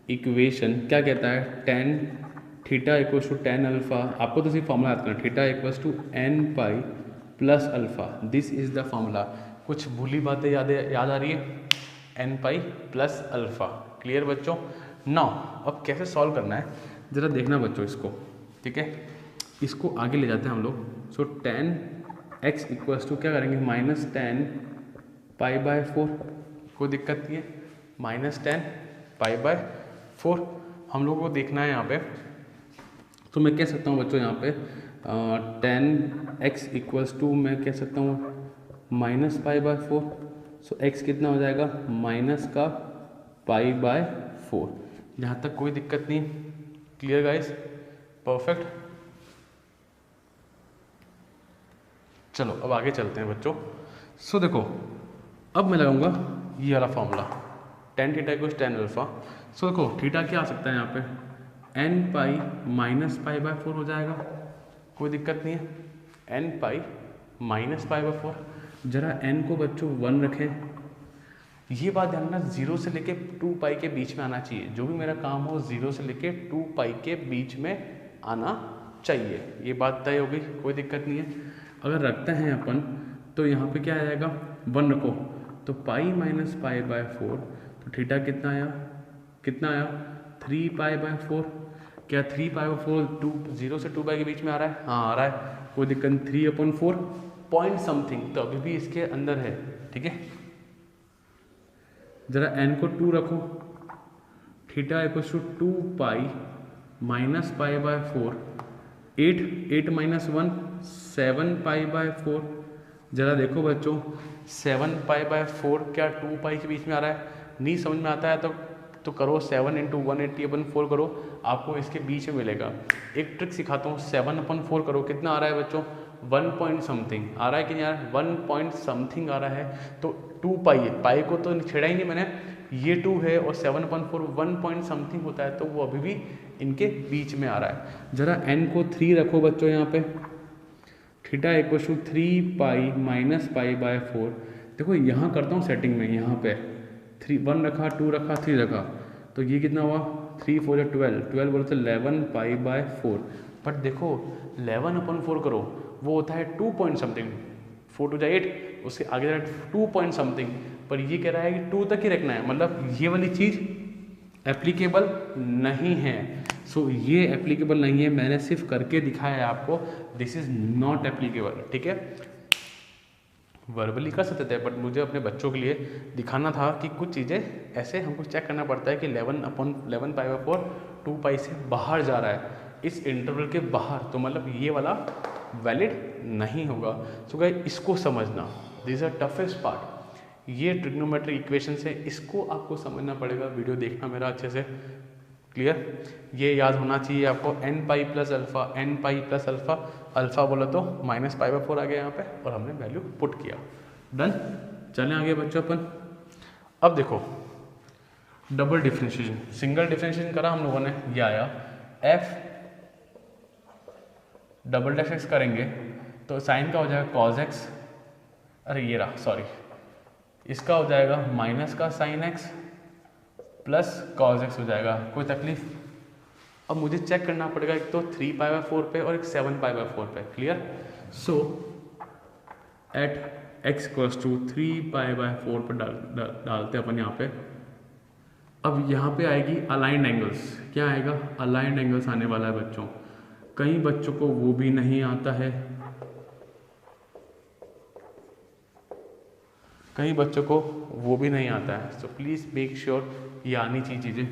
इक्वेशन क्या कहता है, tan theta equals to tan alpha, आपको तो सिर्फ फॉर्मूला याद करना, theta equals to n pi plus alpha, this is the formula. कुछ भूली बातें याद आ रही है, n pi plus alpha, clear बच्चों। नाउ अब कैसे सॉल्व करना है ज़रा देखना बच्चों इसको, ठीक है, इसको आगे ले जाते हैं हम लोग। सो tan x इक्वल्स टू क्या करेंगे, माइनस tan पाई बाय 4, कोई दिक्कत नहीं है, माइनस tan पाई बाय 4 हम लोग को देखना है यहाँ पे। तो मैं कह सकता हूँ बच्चों यहाँ पे tan x इक्वल्स टू मैं कह सकता हूँ minus pi by 4। So x कितना हो जाएगा, माइनस का पाई बाय 4, यहाँ तक कोई दिक्कत नहीं, क्लियर गाइस, परफेक्ट। चलो अब आगे चलते हैं बच्चों। सो देखो अब मैं लगाऊंगा ये वाला formula, tan theta equals tan alpha. So देखो थीटा क्या आ सकता है यहाँ पे, n pi minus pi by 4 हो जाएगा, कोई दिक्कत नहीं है, n pi minus pi by 4। जरा एन को बच्चों 1 रखें, ये बात ध्यान रखना 0 से लेके 2 पाई के बीच में आना चाहिए, जो भी मेरा काम हो 0 से लेके 2 पाई के बीच में आना चाहिए, ये बात तय हो गई, कोई दिक्कत नहीं है। अगर रखते हैं अपन तो यहाँ पे क्या आ जाएगा, 1 रखो तो पाई माइनस पाई बाय 4, तो थीटा कितना आया, 3 पाई बाय 4। क्या 3 पाई बाय 4 0 से 2 पाई के बीच में आ रहा है, हाँ आ रहा है, कोई दिक्कत नहीं, 3/4 पॉइंट समथिंग, तो अभी भी इसके अंदर है, ठीक है। जरा एन को 2 रखो, theta equals to 2 pi minus pi by 4, 8 minus 1 7 pi by 4। जरा देखो बच्चों 7 पाई बाय 4 क्या 2 पाई के बीच में आ रहा है, नहीं समझ में आता है तो करो 7 × 180/4 करो, आपको इसके बीच में मिलेगा। एक ट्रिक सिखाता हूँ, 7/4 करो, कितना आ रहा है बच्चों, 1 पॉइंट समथिंग आ रहा है कि नहीं यार, 1 पॉइंट समथिंग आ रहा है, तो 2 पाई है, पाई को तो छेड़ा ही नहीं मैंने, ये 2 है और 7/4 1 पॉइंट समथिंग होता है, तो वो अभी भी इनके बीच में आ रहा है। जरा n को 3 रखो बच्चों यहाँ पे, theta equal to 3 pi minus pi by 4। देखो यहाँ करता हूँ सेटिंग में, यहाँ पे 1 रखा, 2 रखा, 3 रखा, तो ये कितना हुआ, 3 4 12, 12 बोले तो 11 पाई बाय 4। बट देखो 11/4 करो, वो होता है 2 पॉइंट समथिंग, 4 2 8, उसके आगे 2 पॉइंट समथिंग, पर ये कह रहा है कि 2 तक ही रखना है, मतलब ये वाली चीज़ एप्लीकेबल नहीं है। सो ये एप्लीकेबल नहीं है, मैंने सिर्फ करके दिखाया है आपको, दिस इज नॉट एप्लीकेबल, ठीक है। वर्बली कर सकते थे, बट मुझे अपने बच्चों के लिए दिखाना था कि कुछ चीज़ें ऐसे हमको चेक करना पड़ता है कि 11 पाई बाय 4 2 पाई से बाहर जा रहा है, इस इंटरवल के बाहर, तो मतलब ये वाला वैलिड नहीं होगा। सो गाइस इसको समझना, दिस इज टफेस्ट पार्ट, ये ट्रिग्नोमेट्रिक इक्वेशन है, इसको आपको समझना पड़ेगा, वीडियो देखना मेरा अच्छे से, क्लियर। ये याद होना चाहिए आपको, n pi plus alpha, n pi plus alpha, alpha बोला तो माइनस पाई बाय 4 आ गया यहाँ पे, और हमने वैल्यू पुट किया, डन। चलें आगे बच्चों अपन, अब देखो डबल डिफ्रेंशिएशन, सिंगल डिफ्रेंशिएशन करा हम लोगों ने, ये आया f डबल डैश एक्स करेंगे तो साइन का हो जाएगा कॉज एक्स, अरे ये रहा सॉरी, इसका हो जाएगा माइनस का sine x plus cos x हो जाएगा, कोई तकलीफ। अब मुझे चेक करना पड़ेगा, एक तो 3 पाई बाय 4 पे और एक 7 पाई बाय 4 पे, clear. So at x equals to 3 pi by 4 पर डालते हैं अपन यहाँ पे। अब यहाँ पे आएगी अलाइंड एंगल्स, क्या आएगा, अलाइंड एंगल्स आने वाला है बच्चों, कई बच्चों को वो भी नहीं आता है, कई बच्चों को वो भी नहीं आता है, सो प्लीज़ मेक श्योर ये आनी चाहिए चीज़ें।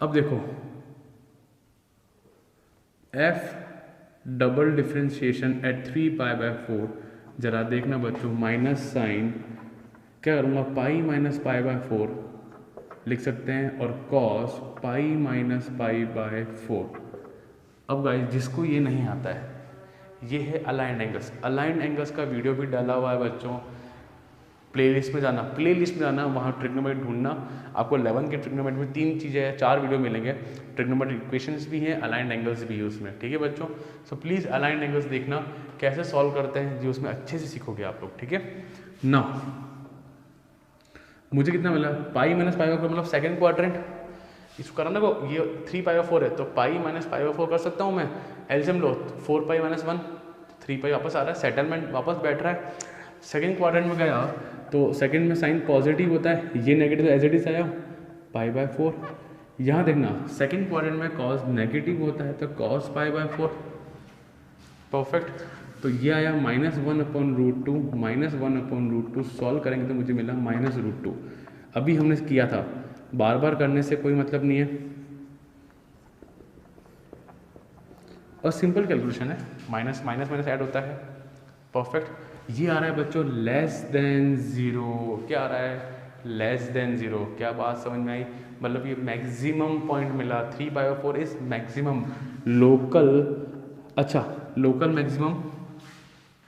अब देखो f double differentiation at 3 pi by 4, जरा देखना बच्चों, माइनस साइन क्या करूँगा, पाई माइनस पाई बाय 4 लिख सकते हैं, और cos pi minus pi by 4। अब गाइस जिसको ये नहीं आता है, ये है अलाइंड एंगल्स, अलाइंड एंगल्स का वीडियो भी डाला हुआ है बच्चों, प्लेलिस्ट में जाना, वहाँ ट्रिग्नोमेट्री ढूंढना, आपको 11 के ट्रिग्नोमेट्री में 3 चीज़ें 4 वीडियो मिलेंगे, ट्रिग्नोमेट्रिक इक्वेशंस भी हैं, अलाइंड एंगल्स भी है उसमें, ठीक है बच्चों। सो प्लीज़ अलाइंड एंगल्स देखना कैसे सॉल्व करते हैं, जो उसमें अच्छे से सीखोगे आप लोग, ठीक है ना। मुझे कितना मिला, पाई माइनस पाई बाय 4, मतलब सेकेंड क्वाड्रेंट, इसको करना को, ये 3 पाई बाय 4 है, तो पाई माइनस पाई बाय 4 कर सकता हूँ मैं, एलसीएम लो 4 पाई माइनस 1, 3 पाई वापस आ रहा है, सेटलमेंट वापस बैठ रहा है। सेकेंड क्वाड्रेंट में गया तो सेकेंड में साइन पॉजिटिव होता है, ये नेगेटिव एज इट इज आया पाई बाय 4। यहाँ देखना सेकेंड क्वाड्रेंट में कॉस नेगेटिव होता है, तो कॉस पाई बाय 4, परफेक्ट। तो ये आया -1/√2, -1/√2, सॉल्व करेंगे तो मुझे मिला -√2। अभी हमने किया था, बार बार करने से कोई मतलब नहीं है, और सिंपल कैलकुलेशन है, माइनस माइनस माइनस ऐड होता है, परफेक्ट। ये आ रहा है बच्चों लेस देन 0, क्या आ रहा है, लेस देन 0, क्या बात समझ में आई, मतलब ये मैक्सिमम पॉइंट मिला, 3 pi by 4 is maximum local, अच्छा लोकल मैक्सिमम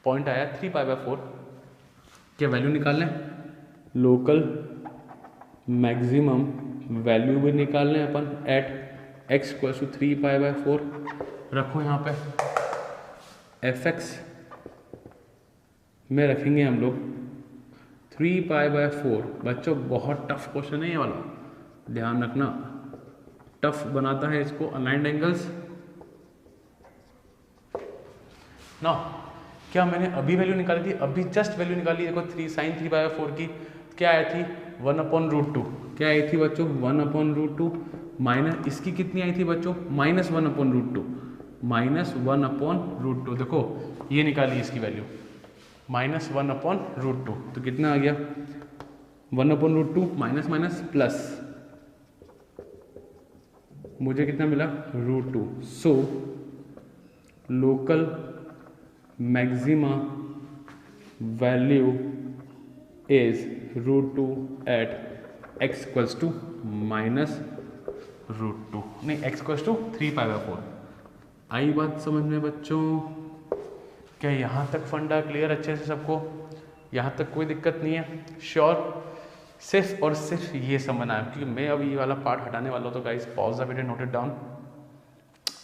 पॉइंट आया 3 पाई बाय 4, क्या वैल्यू निकाल लें, लोकल मैक्सिमम वैल्यू भी निकालने अपन एट एक्स इक्वल टू 3π/4 रखो यहाँ पे fx में रखेंगे हम लोग 3π/4। बच्चों बहुत टफ क्वेश्चन है ये वाला, ध्यान रखना, टफ बनाता है इसको अलाइंड एंगल्स ना। क्या मैंने अभी वैल्यू निकाली थी, अभी जस्ट वैल्यू निकाली, देखो 3 sin 3/4 की क्या आई थी 1/√2। क्या आई थी बच्चों 1/√2 माइनस इसकी कितनी आई थी बच्चों -1/√2, -1/√2। देखो ये निकाली इसकी वैल्यू -1/√2, तो कितना आ गया 1/√2 माइनस माइनस प्लस, मुझे कितना मिला √2। So local maxima value is √2 at x equals to -√2, नहीं x इक्वल्स टू 3π/4। आई बात समझ में बच्चों? क्या यहाँ तक फंडा क्लियर अच्छे से सबको? यहाँ तक कोई दिक्कत नहीं है? श्योर? सिर्फ और सिर्फ ये समझना है, क्योंकि मैं अब ये वाला पार्ट हटाने वाला हूँ। तो guys pause the video, note it down.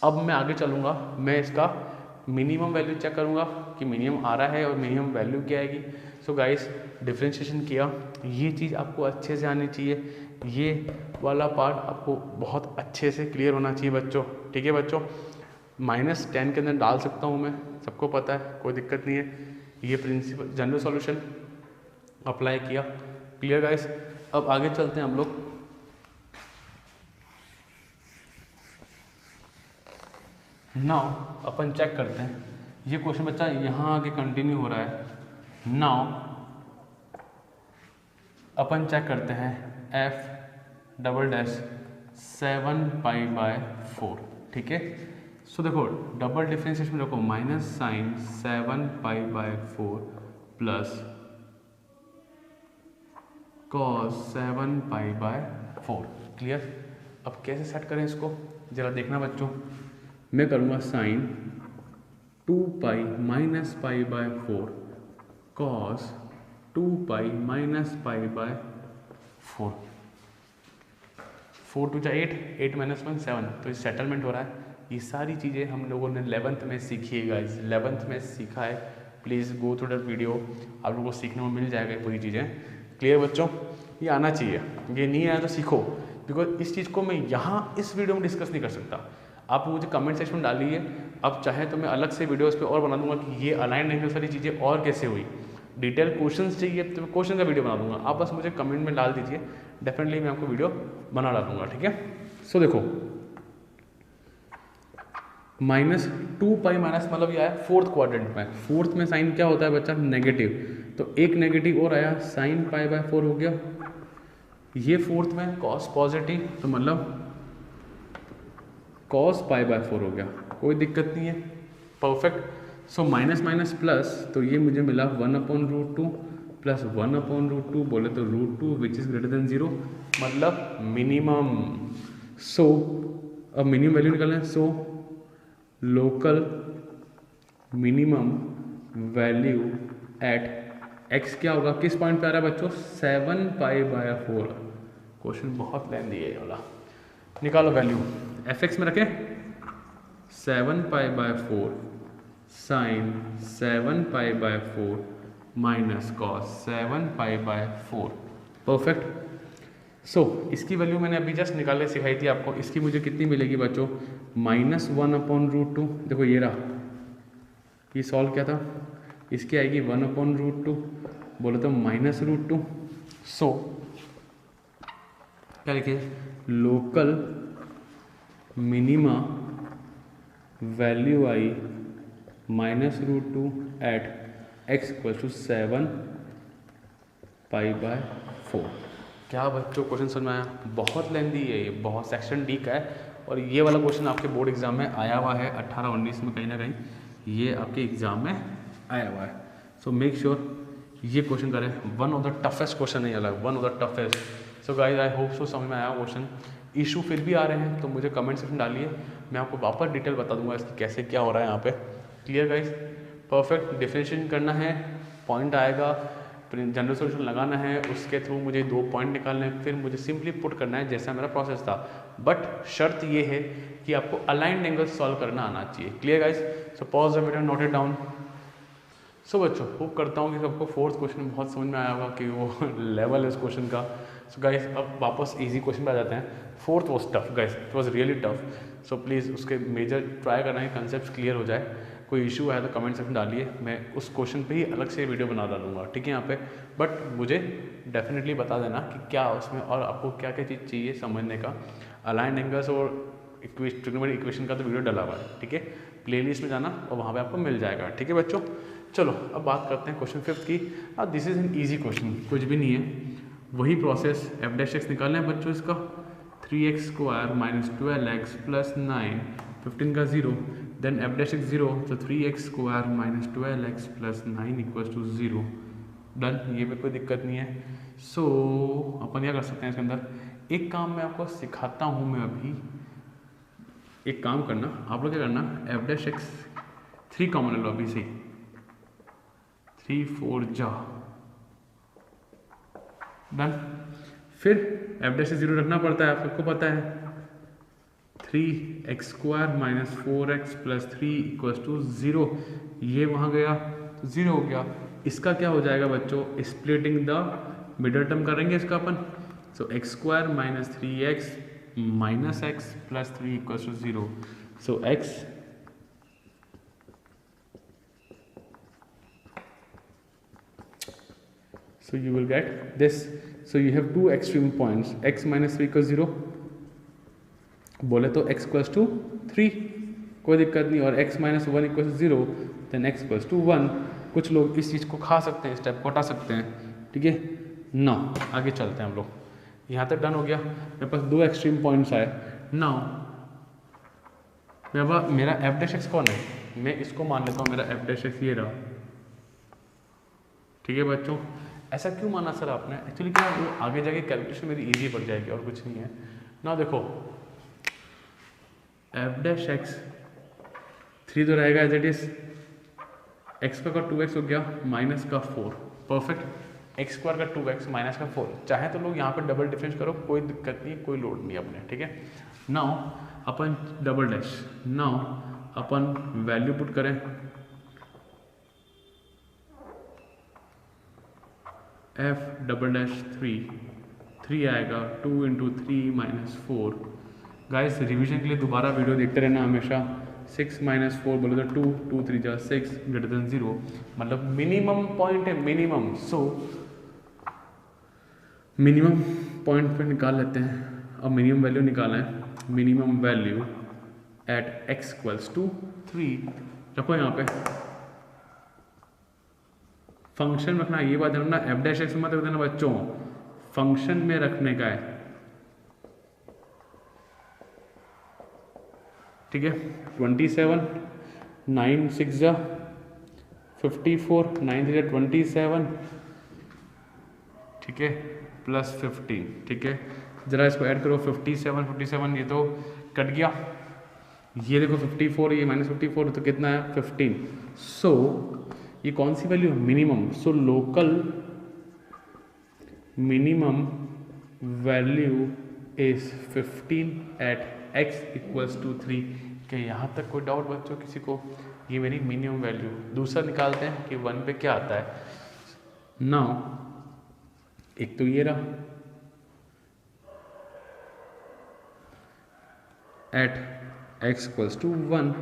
अब मैं आगे चलूँगा, मैं इसका मिनिमम वैल्यू चेक करूँगा कि मिनिमम आ रहा है और मिनिमम वैल्यू क्या आएगी। सो गाइस डिफ्रेंशिएशन किया, ये चीज़ आपको अच्छे से आनी चाहिए, ये वाला पार्ट आपको बहुत अच्छे से क्लियर होना चाहिए बच्चों। ठीक है बच्चों, -10 के अंदर डाल सकता हूँ मैं, सबको पता है, कोई दिक्कत नहीं है। ये प्रिंसिपल जनरल सॉल्यूशन अप्लाई किया, क्लियर गाइस। अब आगे चलते हैं हम लोग। नाउ अपन चेक करते हैं, ये क्वेश्चन बच्चा यहाँ आगे कंटिन्यू हो रहा है। नाउ अपन चेक करते हैं f" 7π/4, ठीक है। सो देखो डबल डिफ्रेंशिएशन में रखो -sin 7π/4 प्लस cos 7π/4, क्लियर। अब कैसे सेट करें इसको जरा देखना बच्चों। मैं करूँगा sin 2π - π/4 cos 2π - π/4, 4 2 8, 8 - 1 7। तो ये सेटलमेंट हो रहा है। ये सारी चीज़ें हम लोगों ने 11th में सीखी है गाइस, 11th में सीखा है। Please go through that video, आप लोगों को सीखने में मिल जाएगा ये पूरी चीज़ें, क्लियर बच्चों। ये आना चाहिए, ये नहीं आया तो सीखो, बिकॉज इस चीज़ को मैं यहाँ इस वीडियो में डिस्कस नहीं कर सकता। आप मुझे कमेंट सेक्शन में डालिए, अब चाहे तो मैं अलग से वीडियोस पे और बना दूंगा कि ये अलाइन एंगल सारी चीज़ें और कैसे हुई। डिटेल क्वेश्चंस चाहिए तो मैं क्वेश्चन का वीडियो बना दूंगा, आप बस मुझे कमेंट में डाल दीजिए, डेफिनेटली मैं आपको वीडियो बना डालूंगा, ठीक है। सो देखो -2π माइनस मतलब ये आया फोर्थ क्वाड्रेंट में, फोर्थ में साइन क्या होता है बच्चा नेगेटिव, तो एक नेगेटिव और आया sin π/4 हो गया। ये फोर्थ में cos पॉजिटिव, तो मतलब cos π/4 हो गया, कोई दिक्कत नहीं है, perfect. So minus minus plus, तो ये मुझे मिला 1/√2 प्लस 1/√2, बोले तो √2 विच इज़ ग्रेटर देन 0, मतलब मिनिमम। सो अब मिनिमम वैल्यू निकालना है। So local minimum value at x क्या होगा, किस पॉइंट पे आ रहा है बच्चों 7π/4। क्वेश्चन बहुत लेंदी है ये वाला। निकालो वैल्यू, fx में रखें 7π/4 sin 7π/4 माइनस cos 7π/4, परफेक्ट। सो इसकी वैल्यू मैंने अभी जस्ट निकालने सिखाई थी आपको, इसकी मुझे कितनी मिलेगी बच्चों -1/√2। देखो ये रहा, ये सॉल्व क्या था, इसकी आएगी 1/√2, बोले तो -√2। सो क्या लिखे, लोकल मिनिमा वैल्यू आई -√2 एट x इक्वल टू 7π/4। क्या बच्चों क्वेश्चन समझ में आया? बहुत लेंदी है ये, बहुत सेक्शन डी का है, और ये वाला क्वेश्चन आपके बोर्ड एग्जाम में आया हुआ है 18-19 में, कहीं ना कहीं ये आपके एग्जाम में आया हुआ है। सो मेक श्योर ये क्वेश्चन करें, one of the toughest question है, अलग one of the toughest. So guys I hope so समझ में आया क्वेश्चन। इशू फिर भी आ रहे हैं तो मुझे कमेंट सेक्शन डालिए, मैं आपको वापस डिटेल बता दूंगा इसकी कैसे क्या हो रहा है यहाँ पे, क्लियर गाइस। परफेक्ट, डिफरेंशिएशन करना है, पॉइंट आएगा जनरल सोल्यूशन लगाना है, उसके थ्रू मुझे 2 पॉइंट निकालने हैं, फिर मुझे सिंपली पुट करना है जैसा मेरा प्रोसेस था। बट शर्त ये है कि आपको अलाइंड एंगल सॉल्व करना आना चाहिए। Clear guys? So pause the video, note it down. So बच्चों होप करता हूँ कि सबको फोर्थ क्वेश्चन बहुत समझ में आया होगा कि वो लेवल है इस क्वेश्चन का। सो गाइस अब वापस इजी क्वेश्चन पे आ जाते हैं। Fourth was tough guys, it was really tough. So please उसके मेजर ट्राई करना है, कंसेप्ट क्लियर हो जाए। कोई इशू है तो कमेंट सेक्शन डालिए, मैं उस क्वेश्चन पे ही अलग से वीडियो बना डालूंगा, ठीक है यहाँ पे। बट मुझे डेफिनेटली बता देना कि क्या उसमें और आपको क्या क्या चीज़ चाहिए समझने का। अलाइंड एंगल्स और ट्रिग्नोमेट्रिक इक्वेशन का तो वीडियो डला हुआ है, ठीक है। प्लेलिस्ट में जाना और वहाँ पे आपको मिल जाएगा, ठीक है बच्चों। चलो अब बात करते हैं क्वेश्चन 5 की। अब this is an easy question, कुछ भी नहीं है, वही प्रोसेस एफ डैश एक्स निकालना है बच्चों। इसका 3x square minus 12x plus 9, 15 का 0, देन एफ डैश एक्स 0, तो 3x square minus 12x plus 9 equals to 0। Done, ये भी कोई दिक्कत नहीं है। सो अपन क्या कर सकते हैं इसके अंदर, एक काम मैं आपको सिखाता हूँ मैं अभी। एक काम करना, आप लोग क्या करना, एफ डैश एक्स 3 कॉमन ले लो अभी से, 3 4 जा, डन। फिर एफ डैश 0 रखना पड़ता है, आपको पता है। 3x square minus 4x plus 3 equals to 0, ये वहाँ गया तो 0 हो गया। इसका क्या हो जाएगा बच्चों, स्प्लिटिंग द मिडल टर्म करेंगे इसका अपन। So x square minus 3x minus x plus 3 equals to 0। So x so you will get this. So you have two extreme points, x minus 3 equals 0, बोले तो x equals to 3, कोई दिक्कत नहीं, और x minus 1 equals 0, then x equals to 1। कुछ लोग इस चीज़ को खा सकते हैं, स्टेप को हटा सकते हैं, ठीक है ना। आगे चलते हैं हम लोग, यहाँ तक डन हो गया। मेरे पास 2 एक्सट्रीम पॉइंट्स आए। नाउ मेरा एफ डैश एक्स कौन है, मैं इसको मान लेता हूँ मेरा एफ डैश एक्स ये रहा, ठीक है बच्चों। ऐसा क्यों माना सर आपने, एक्चुअली क्या वो आगे जाके कैलकुलेशन मेरी इजी पड़ जाएगी और कुछ नहीं है ना। देखो एफ डैश एक्स 3 तो रहेगा एज इट इज, एक्स का 2x हो गया माइनस का 4, परफेक्ट। एक्स स्क्वायर का 2x माइनस का 4, चाहे तो लोग यहाँ पे डबल डिफरेंस करो, कोई दिक्कत नहीं, कोई लोड नहीं अपने, ठीक है। नाउ अपन डबल डैश, नाउ अपन वैल्यू पुट करें, एफ डबल डैश 3 आएगा 2 इंटू 3 माइनस 4। गाइस रिवीजन के लिए दोबारा वीडियो देखते रहना हमेशा। 6 माइनस 4 बोले तो 2, 2 3 जा 6 ग्रेटर देन 0, मतलब मिनिमम पॉइंट है, मिनिमम। सो मिनिमम पॉइंट पे निकाल लेते हैं। अब मिनिमम वैल्यू निकाला है, minimum value at x equals to 3 रखो यहाँ पे। फंक्शन रखना, ये बात रखना, एफ डैश एक्स मत रख देना बच्चों, फंक्शन में रखने का है, ठीक है। 27, 9 6 जा 54, 9 3 जा 27, ठीक है, प्लस 15, ठीक है। जरा इसको ऐड करो, 57 57, ये तो कट गया, ये देखो 54, ये माइनस 54, तो कितना है 15। सो ये कौन सी value, minimum. So local minimum value is 15 at x equals to 3। क्या यहाँ तक कोई डाउट बच्चों किसी को, ये मेरी मिनिमम वैल्यू। दूसरा निकालते हैं कि 1 पे क्या आता है। नाउ एक तो ये रहा at x equals to 1,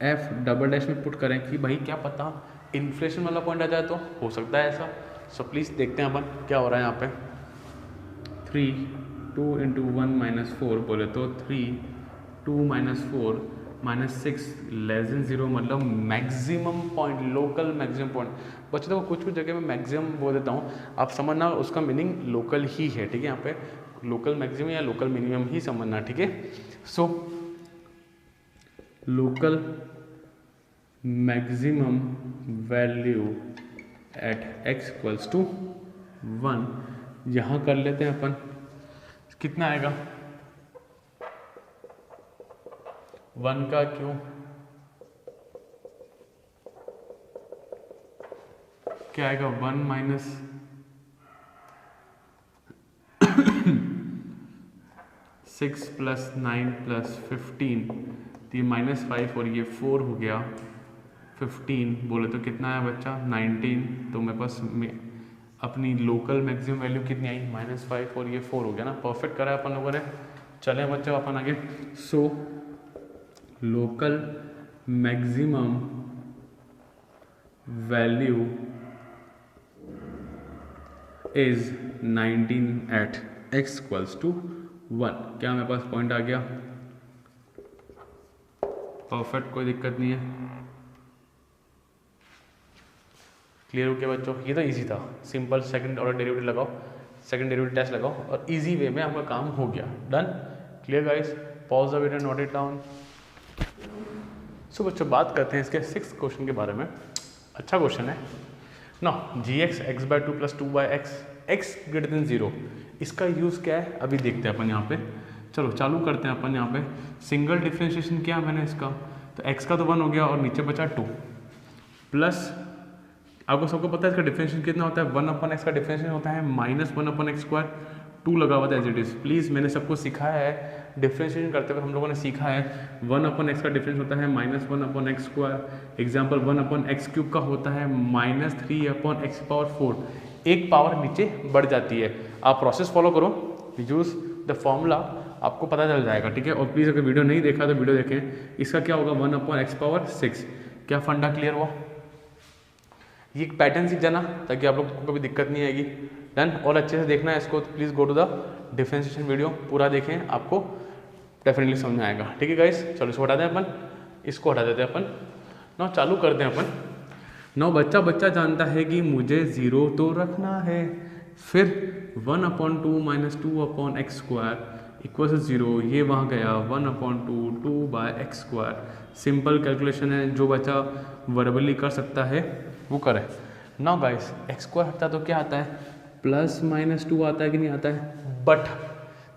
f double dash में पुट करें कि भाई क्या पता इन्फ्लेशन वाला पॉइंट आ जाए, तो हो सकता है ऐसा। सो प्लीज़ देखते हैं अपन क्या हो रहा है यहाँ पे। 3 2 इंटू 1 माइनस 4 बोले तो 3 2 माइनस 4 माइनस 6 लेस देन 0, मतलब maximum point, local maximum point. बच्चों देखो कुछ कुछ जगह मैं मैक्सिमम बोल देता हूँ, आप समझना उसका मीनिंग लोकल ही है, ठीक है। यहाँ पे लोकल मैक्सिमम या लोकल मिनिमम ही समझना, ठीक है। So local maximum value at x equals to 1, यहाँ कर लेते हैं अपन, कितना आएगा 1 का क्यों, क्या आएगा 1 माइनस 6 + 9 + 15, तो ये -5 और ये 4 हो गया। 15 बोले तो कितना है बच्चा 19, तो मेरे पास अपनी लोकल मैक्सिमम वैल्यू कितनी आई -5 और ये 4 हो गया ना। परफेक्ट करा है अपन लोगों ने। चले बच्चों अपन आगे। So local maximum value is 19 at x = 1। क्या मेरे पास पॉइंट आ गया? परफेक्ट, कोई दिक्कत नहीं है। क्लियर हो गया बच्चों? ये तो इजी था, सिंपल सेकंड ऑर्डर डेरिवेटिव लगाओ, सेकंड डेरिवेटिव टेस्ट लगाओ और इजी वे में आपका काम हो गया। Done? Clear guys? Pause the video, note it down. So बच्चों बात करते हैं इसके 6th क्वेश्चन के बारे में। अच्छा क्वेश्चन है ना। gx x/2 + 2x x > 0, इसका यूज़ क्या है अभी देखते हैं अपन यहाँ पे। चलो चालू करते हैं अपन यहाँ पे। सिंगल डिफ्रेंशिएशन किया मैंने इसका, तो x का तो 1 हो गया और नीचे बचा 2 प्लस, आपको सबको पता है इसका डिफरेंशिएशन कितना होता है, 1/x का डिफरेंशिएशन होता है -1/x²। 2 लगा हुआ था एज इट इज़। प्लीज़ मैंने सबको सिखाया है डिफरेंशिएशन करते हुए, हम लोगों ने सीखा है 1/x का डिफरेंस होता है -1/x²। एग्जाम्पल 1/x³ का होता है -3/x⁴। एक पावर नीचे बढ़ जाती है। आप प्रोसेस फॉलो करो, यूज़ द फॉर्मूला, आपको पता चल जाएगा। ठीक है? और प्लीज़ अगर वीडियो नहीं देखा तो वीडियो देखें। इसका क्या होगा 1/x⁶। क्या फंडा क्लियर हुआ? ये एक पैटर्न सीख जाना ताकि आप लोग को कभी दिक्कत नहीं आएगी। डन? और अच्छे से देखना है इसको, तो please go to the differentiation video, पूरा देखें, आपको डेफिनेटली समझ में आएगा। ठीक है गाइस? चलो इसको हटा दें अपन, इसको हटा देते हैं अपन। नाउ चालू करते हैं अपन। नाउ बच्चा जानता है कि मुझे 0 तो रखना है, फिर 1/2 - 2/x² = 0, ये वहाँ गया 1/2 2/x²। सिंपल कैलकुलेशन है, जो बच्चा वर्बली कर सकता है वो करे। नाउ गाइस x² हटता तो क्या आता है, +-2 आता है कि नहीं आता है। बट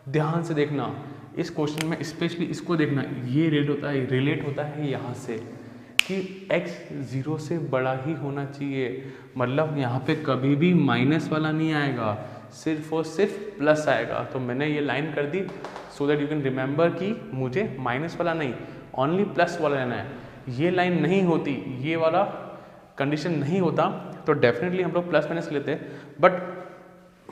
ध्यान से देखना इस क्वेश्चन में, स्पेशली इसको देखना, ये रिलेट होता है यहाँ से कि x 0 से बड़ा ही होना चाहिए। मतलब यहाँ पे कभी भी माइनस वाला नहीं आएगा, सिर्फ और सिर्फ प्लस आएगा। तो मैंने ये लाइन कर दी so that you can remember कि मुझे माइनस वाला नहीं, ओनली प्लस वाला लेना है। ये लाइन नहीं होती, ये वाला कंडीशन नहीं होता, तो डेफिनेटली हम लोग प्लस माइनस लेते हैं। बट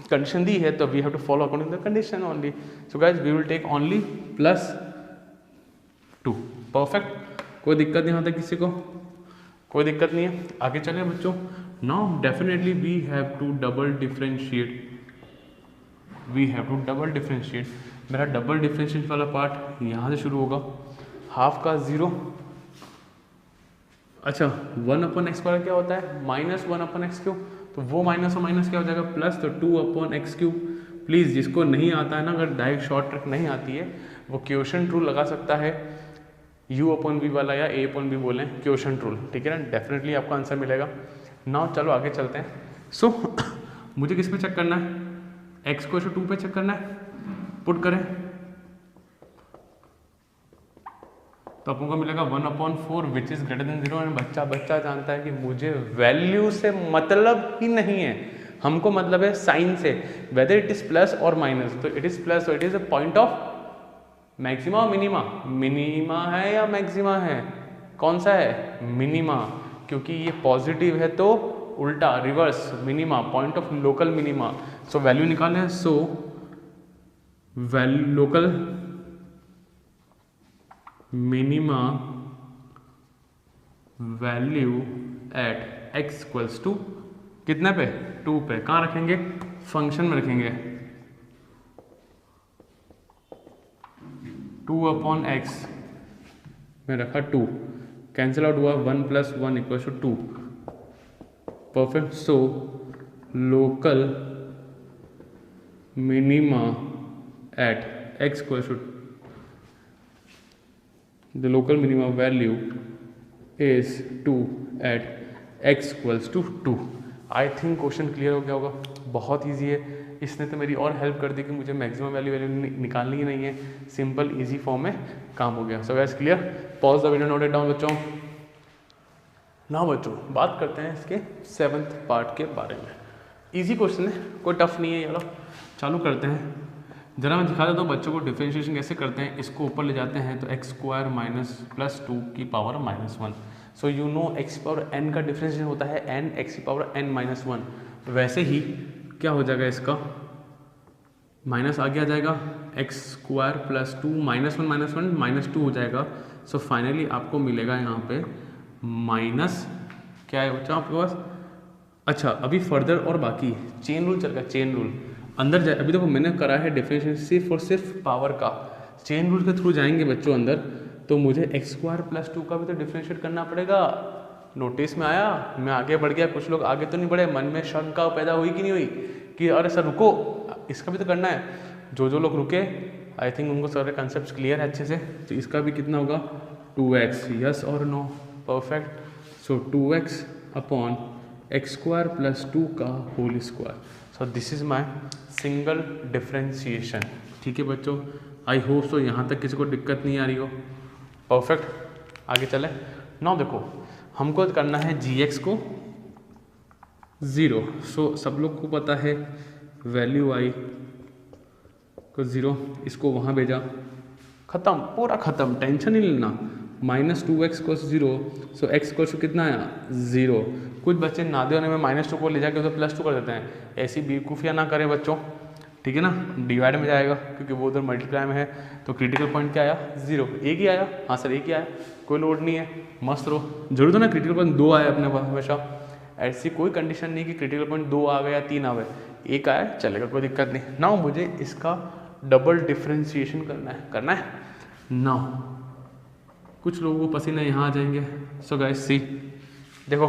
कंडीशन दी है तो we have to follow according the condition only. So guys we will take only +2। Perfect, कोई दिक्कत नहीं होता किसी को, कोई दिक्कत नहीं है। आगे चलें बच्चों। Now definitely we have to double differentiate, मेरा डबल डिफ्रेंशिएट वाला पार्ट यहाँ से शुरू होगा। हाफ का 0, अच्छा 1/x² क्या होता है -1/x³, तो वो माइनस और माइनस क्या हो जाएगा प्लस, तो 2/x³। प्लीज़ जिसको नहीं आता है ना, अगर डायरेक्ट शॉर्ट ट्रिक नहीं आती है, वो क्वोशिएंट रूल लगा सकता है, u/v वाला या a/b बोलें, क्वोशिएंट रूल। ठीक है ना? डेफिनेटली आपको आंसर मिलेगा। नाउ चलो आगे चलते हैं। सो मुझे किस पे चेक करना है, x को 2 पे चेक करना है। पुट करें तो आपको को मिलेगा 1/4 which is greater than 0। And बच्चा जानता है कि मुझे वैल्यू से मतलब ही नहीं है, हमको मतलब है साइन से, वेदर इट इज प्लस और माइनस। तो इट इज प्लस, तो it is a point of maxima और मिनिमा। मिनिमा है या मैक्सिमा है, कौन सा है, मिनिमा, क्योंकि ये पॉजिटिव है तो उल्टा reverse minima, point of local minima. So value निकालें। So value local minima value at x = कितने पे, 2 पे। कहाँ रखेंगे, फंक्शन में रखेंगे। 2/x में रखा 2, कैंसिल आउट हुआ 1 + 1 = 2। Perfect. So local minima at x = the local minimum value is 2 at x = 2। I think question clear हो गया होगा, बहुत ईजी है। इसने तो मेरी और हेल्प कर दी कि मुझे मैक्सिमम वैल्यू निकालनी ही नहीं है, सिंपल इजी फॉर्म में काम हो गया। So guys clear, pause the video, note it down बच्चों। ना बच्चों बात करते हैं इसके 7th पार्ट के बारे में। इजी क्वेश्चन है, कोई टफ नहीं है यार। चालू करते हैं। जरा मैं दिखा देता हूँ बच्चों को डिफरेंशिएशन कैसे करते हैं। इसको ऊपर ले जाते हैं तो एक्स स्क्वायर माइनस प्लस 2 की power -1। So you know x power n का डिफरेंशिएशन होता है एन एक्स की पावर एन -1। वैसे ही क्या हो जाएगा, इसका माइनस आगे आ जाएगा, एक्स स्क्वायर प्लस 2 -1 -2 हो जाएगा। सो फाइनली आपको मिलेगा यहाँ पे माइनस, क्या है बच्चा आपके पास। अच्छा अभी फर्दर और बाकी चेन रूल चल रहा है, चेन रूल अंदर जाए। अभी देखो मैंने करा है डिफरेंशिएशन सिर्फ और सिर्फ पावर का, चेन रूल के थ्रू जाएंगे बच्चों अंदर, तो मुझे एक्स स्क्वायर प्लस 2 का भी तो डिफरेंशिएट करना पड़ेगा। नोटिस में आया, मैं आगे बढ़ गया, कुछ लोग आगे तो नहीं बढ़े, मन में शंका पैदा हुई कि नहीं हुई कि अरे सर रुको, इसका भी तो करना है। जो लोग रुके आई थिंक उनको सारे कॉन्सेप्ट्स क्लियर है अच्छे से। तो इसका भी कितना होगा 2x, यस और no, perfect. So 2x upon x square plus 2 का whole square. So this is my single differentiation. ठीक है बच्चों, आई होप सो यहाँ तक किसी को दिक्कत नहीं आ रही हो। परफेक्ट, आगे चले। नाउ देखो हमको करना है gx को 0। सो सब लोग को पता है वैल्यू आई को 0, इसको वहाँ भेजा, ख़त्म, पूरा ख़त्म, टेंशन नहीं लेना। -2x को 0, सो x को कितना आया 0। कुछ बच्चे नादे होने में -2 को ले जाके उधर +2 कर देते हैं, ऐसी बेवकूफ़ियाँ ना करें बच्चों, ठीक है ना। डिवाइड में जाएगा क्योंकि वो उधर मल्टीप्लाई में है, तो क्रिटिकल पॉइंट क्या आया 0, एक ही आया। हाँ सर एक ही आया, कोई लोड नहीं है, मस्त रहो। जरूर तो ना क्रिटिकल पॉइंट 2 आया अपने पास, हमेशा ऐसी कोई कंडीशन नहीं कि क्रिटिकल पॉइंट 2 आ गए या 3 आ गए, एक आया चलेगा, कोई दिक्कत नहीं। नाउ मुझे इसका डबल डिफ्रेंशिएशन करना है नाउ। कुछ लोगों को पसीना यहाँ आ जाएंगे। सो गाइस सी, देखो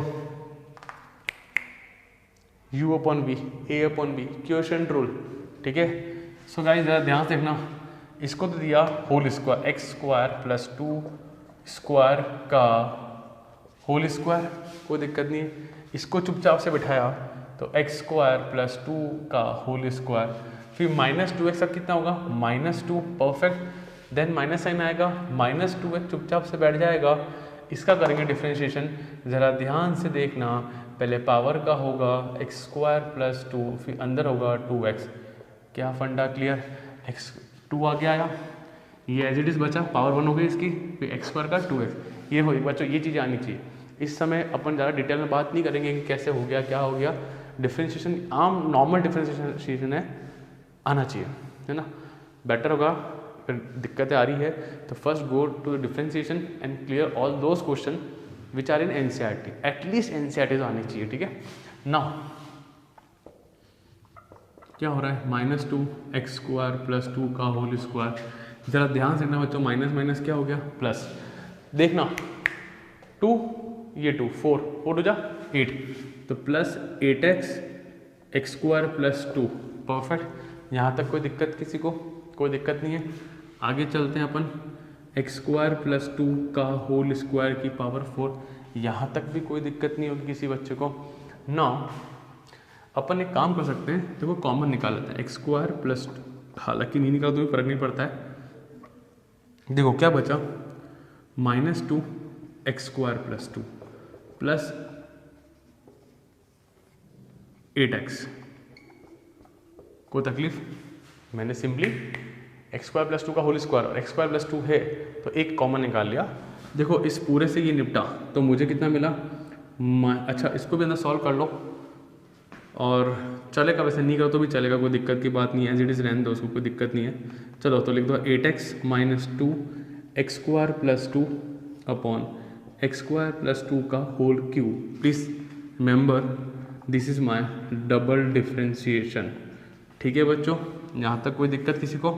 u upon b, a upon b, quotient rule, ठीक है। सो गाइस ज़रा ध्यान से देखना, इसको तो दिया whole square, x square plus 2 square का होल स्क्वायर, कोई दिक्कत नहीं है। इसको चुपचाप से बिठाया तो एक्स स्क्वायर प्लस 2 का होल स्क्वायर, फिर -2x का कितना होगा -2, परफेक्ट। देन माइनस साइन आएगा, -2x चुपचाप से बैठ जाएगा। इसका करेंगे डिफ्रेंशिएशन, ज़रा ध्यान से देखना। पहले पावर का होगा एक्स स्क्वायर प्लस 2, फिर अंदर होगा 2x। क्या फंडा क्लियर, x 2 आगे आया, ये एज इट इज़ बचा, पावर 1 हो गई इसकी, फिर एक्स स्क्वायर का 2x। ये हो बच्चों, ये चीज़ें आनी चाहिए। इस समय अपन ज़्यादा डिटेल में बात नहीं करेंगे कि कैसे हो गया क्या हो गया। डिफ्रेंशिएशन आम नॉर्मल डिफ्रेंशिएशन है, आना चाहिए, है ना, बेटर होगा। फिर दिक्कतें आ रही है तो first go to differentiation and clear all those question which are in NCERT, at least NCERT तो आनी चाहिए, ठीक है। नाउ क्या हो रहा है, -2 एक्स स्क्वायर प्लस 2 का होल स्क्वायर। ज़रा ध्यान से देखना बच्चों, माइनस माइनस क्या हो गया प्लस, देखना 2 ये 2 4 4 हो जा 8, तो plus 8x x square plus 2, perfect. यहाँ तक कोई दिक्कत किसी को, कोई दिक्कत नहीं है। आगे चलते हैं अपन, एक्स स्क्वायर प्लस 2 का होल स्क्वायर की पावर 4, यहाँ तक भी कोई दिक्कत नहीं होगी किसी बच्चे को। नाउ अपन एक काम कर सकते हैं, देखो कॉमन निकाल लेते हैं, एक्स स्क्वायर प्लस, हालांकि नहीं निकाल तो फर्क नहीं पड़ता है। देखो क्या बचा, -2 x square plus 2 plus 8x, कोई तकलीफ, मैंने सिंपली एक्स स्क्वायर प्लस 2 का होल स्क्वायर और एक्स स्क्वायर प्लस 2 है तो एक कॉमन निकाल लिया। देखो इस पूरे से ये निपटा तो मुझे कितना मिला, अच्छा इसको भी अंदर सॉल्व कर लो और चलेगा, वैसे नहीं करो तो भी चलेगा, कोई दिक्कत की बात नहीं है, एज इट इज़ रहने दो, उसको कोई दिक्कत नहीं है। चलो तो लिख दो 8x minus 2 x square plus 2 upon x square plus 2 का whole cube. Please remember this is my double differentiation, ठीक है बच्चों, यहाँ तक कोई दिक्कत किसी को,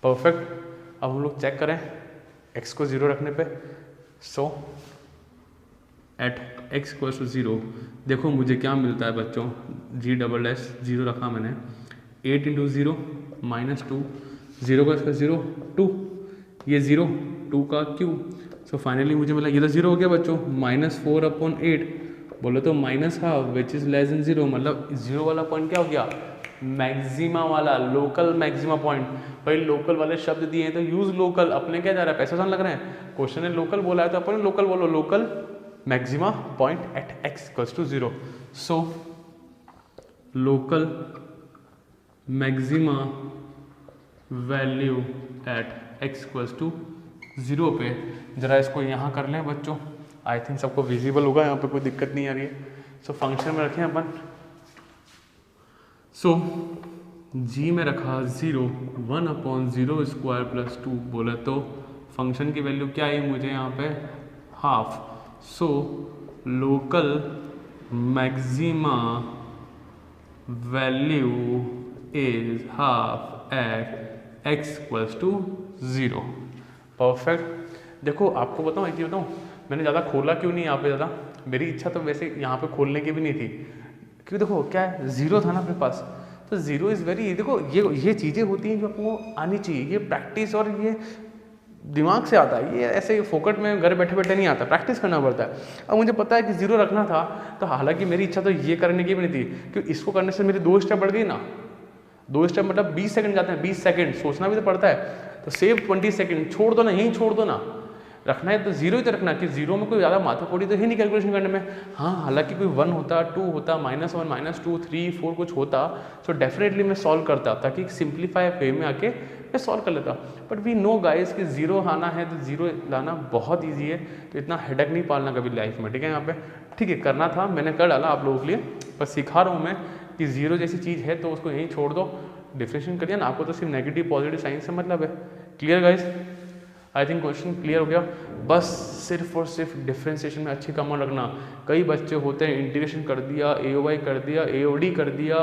परफेक्ट। अब हम लोग चेक करें x को 0 रखने पे, सो एट x इक्वल्स टू 0, देखो मुझे क्या मिलता है बच्चों, g डबल डैश 0 रखा मैंने, 8 इंटू 0 -2, 0 का 0 2, ये 0 2 का क्यूब। सो फाइनली मुझे मिला, ये तो 0 हो गया बच्चों, -4 अपॉन 8, बोले तो -½ विच इज़ लेस देन 0, मतलब 0 वाला पॉइंट क्या हो गया, मैक्सिमा वाला, लोकल मैक्सिमा पॉइंट। भाई लोकल वाले शब्द दिए हैं तो यूज लोकल, अपने क्या जा रहा है, पैसा सान लग रहे हैं, क्वेश्चन ने लोकल बोला है तो अपन लोकल बोलो, local maxima point at x equals to 0। So local maxima value at x equals to 0 पे। ज़रा इसको यहाँ कर लें बच्चों, आई थिंक सबको विजिबल होगा, यहाँ पे कोई दिक्कत नहीं आ रही है। सो फंक्शन में रखें अपन, सो जी में रखा 0, 1/0 स्क्वायर प्लस 2 बोले तो फंक्शन की वैल्यू क्या आई मुझे यहाँ पे half. So local maxima value is half at x equals to 0। Perfect. देखो आपको बताऊँ एक चीज़ बताऊँ, मैंने ज़्यादा खोला क्यों नहीं यहाँ पे ज़्यादा, मेरी इच्छा तो वैसे यहाँ पे खोलने की भी नहीं थी, क्योंकि देखो क्या है 0 था ना अपने पास, तो 0 इज़ वेरी, देखो ये चीज़ें होती हैं जो आपको आनी चाहिए, ये प्रैक्टिस और ये दिमाग से आता है, ये ऐसे फोकट में घर बैठे बैठे नहीं आता, प्रैक्टिस करना पड़ता है। अब मुझे पता है कि 0 रखना था, तो हालांकि मेरी इच्छा तो ये करने की भी नहीं थी, क्योंकि इसको करने से मेरी 2 स्टेप बढ़ गई ना, 2 स्टेप मतलब 20 सेकंड जाते हैं, 20 सेकंड सोचना भी तो पड़ता है, तो सेव 20 सेकंड, छोड़ दो ना, यहीं छोड़ दो ना, रखना है तो 0 ही तो रखना, कि 0 में कोई ज़्यादा माथापड़ी तो है नहीं कैलकुलेशन करने में। हाँ हालांकि कोई 1 होता, 2 होता, -1 -2 3 4 कुछ होता, सो डेफिनेटली मैं सॉल्व करता, ताकि सिंप्लीफाई वे में आके मैं सॉल्व कर लेता। बट वी नो गाइस कि 0 आना है तो 0 लाना बहुत ईजी है, तो इतना हेडेक नहीं पालना कभी लाइफ में, ठीक है। यहाँ पे ठीक है करना था, मैंने कर डाला आप लोगों के लिए, पर सिखा रहा हूँ मैं कि 0 जैसी चीज़ है तो उसको यहीं छोड़ दो, डिफरेंशिएशन करिए ना, आपको तो सिर्फ नेगेटिव पॉजिटिव साइन से मतलब है। Clear guys, I think question clear हो गया। बस सिर्फ और सिर्फ डिफरेंशिएशन में अच्छी कमांड रखना। कई बच्चे होते हैं इंटीग्रेशन कर दिया, AOY कर दिया, AOD कर दिया,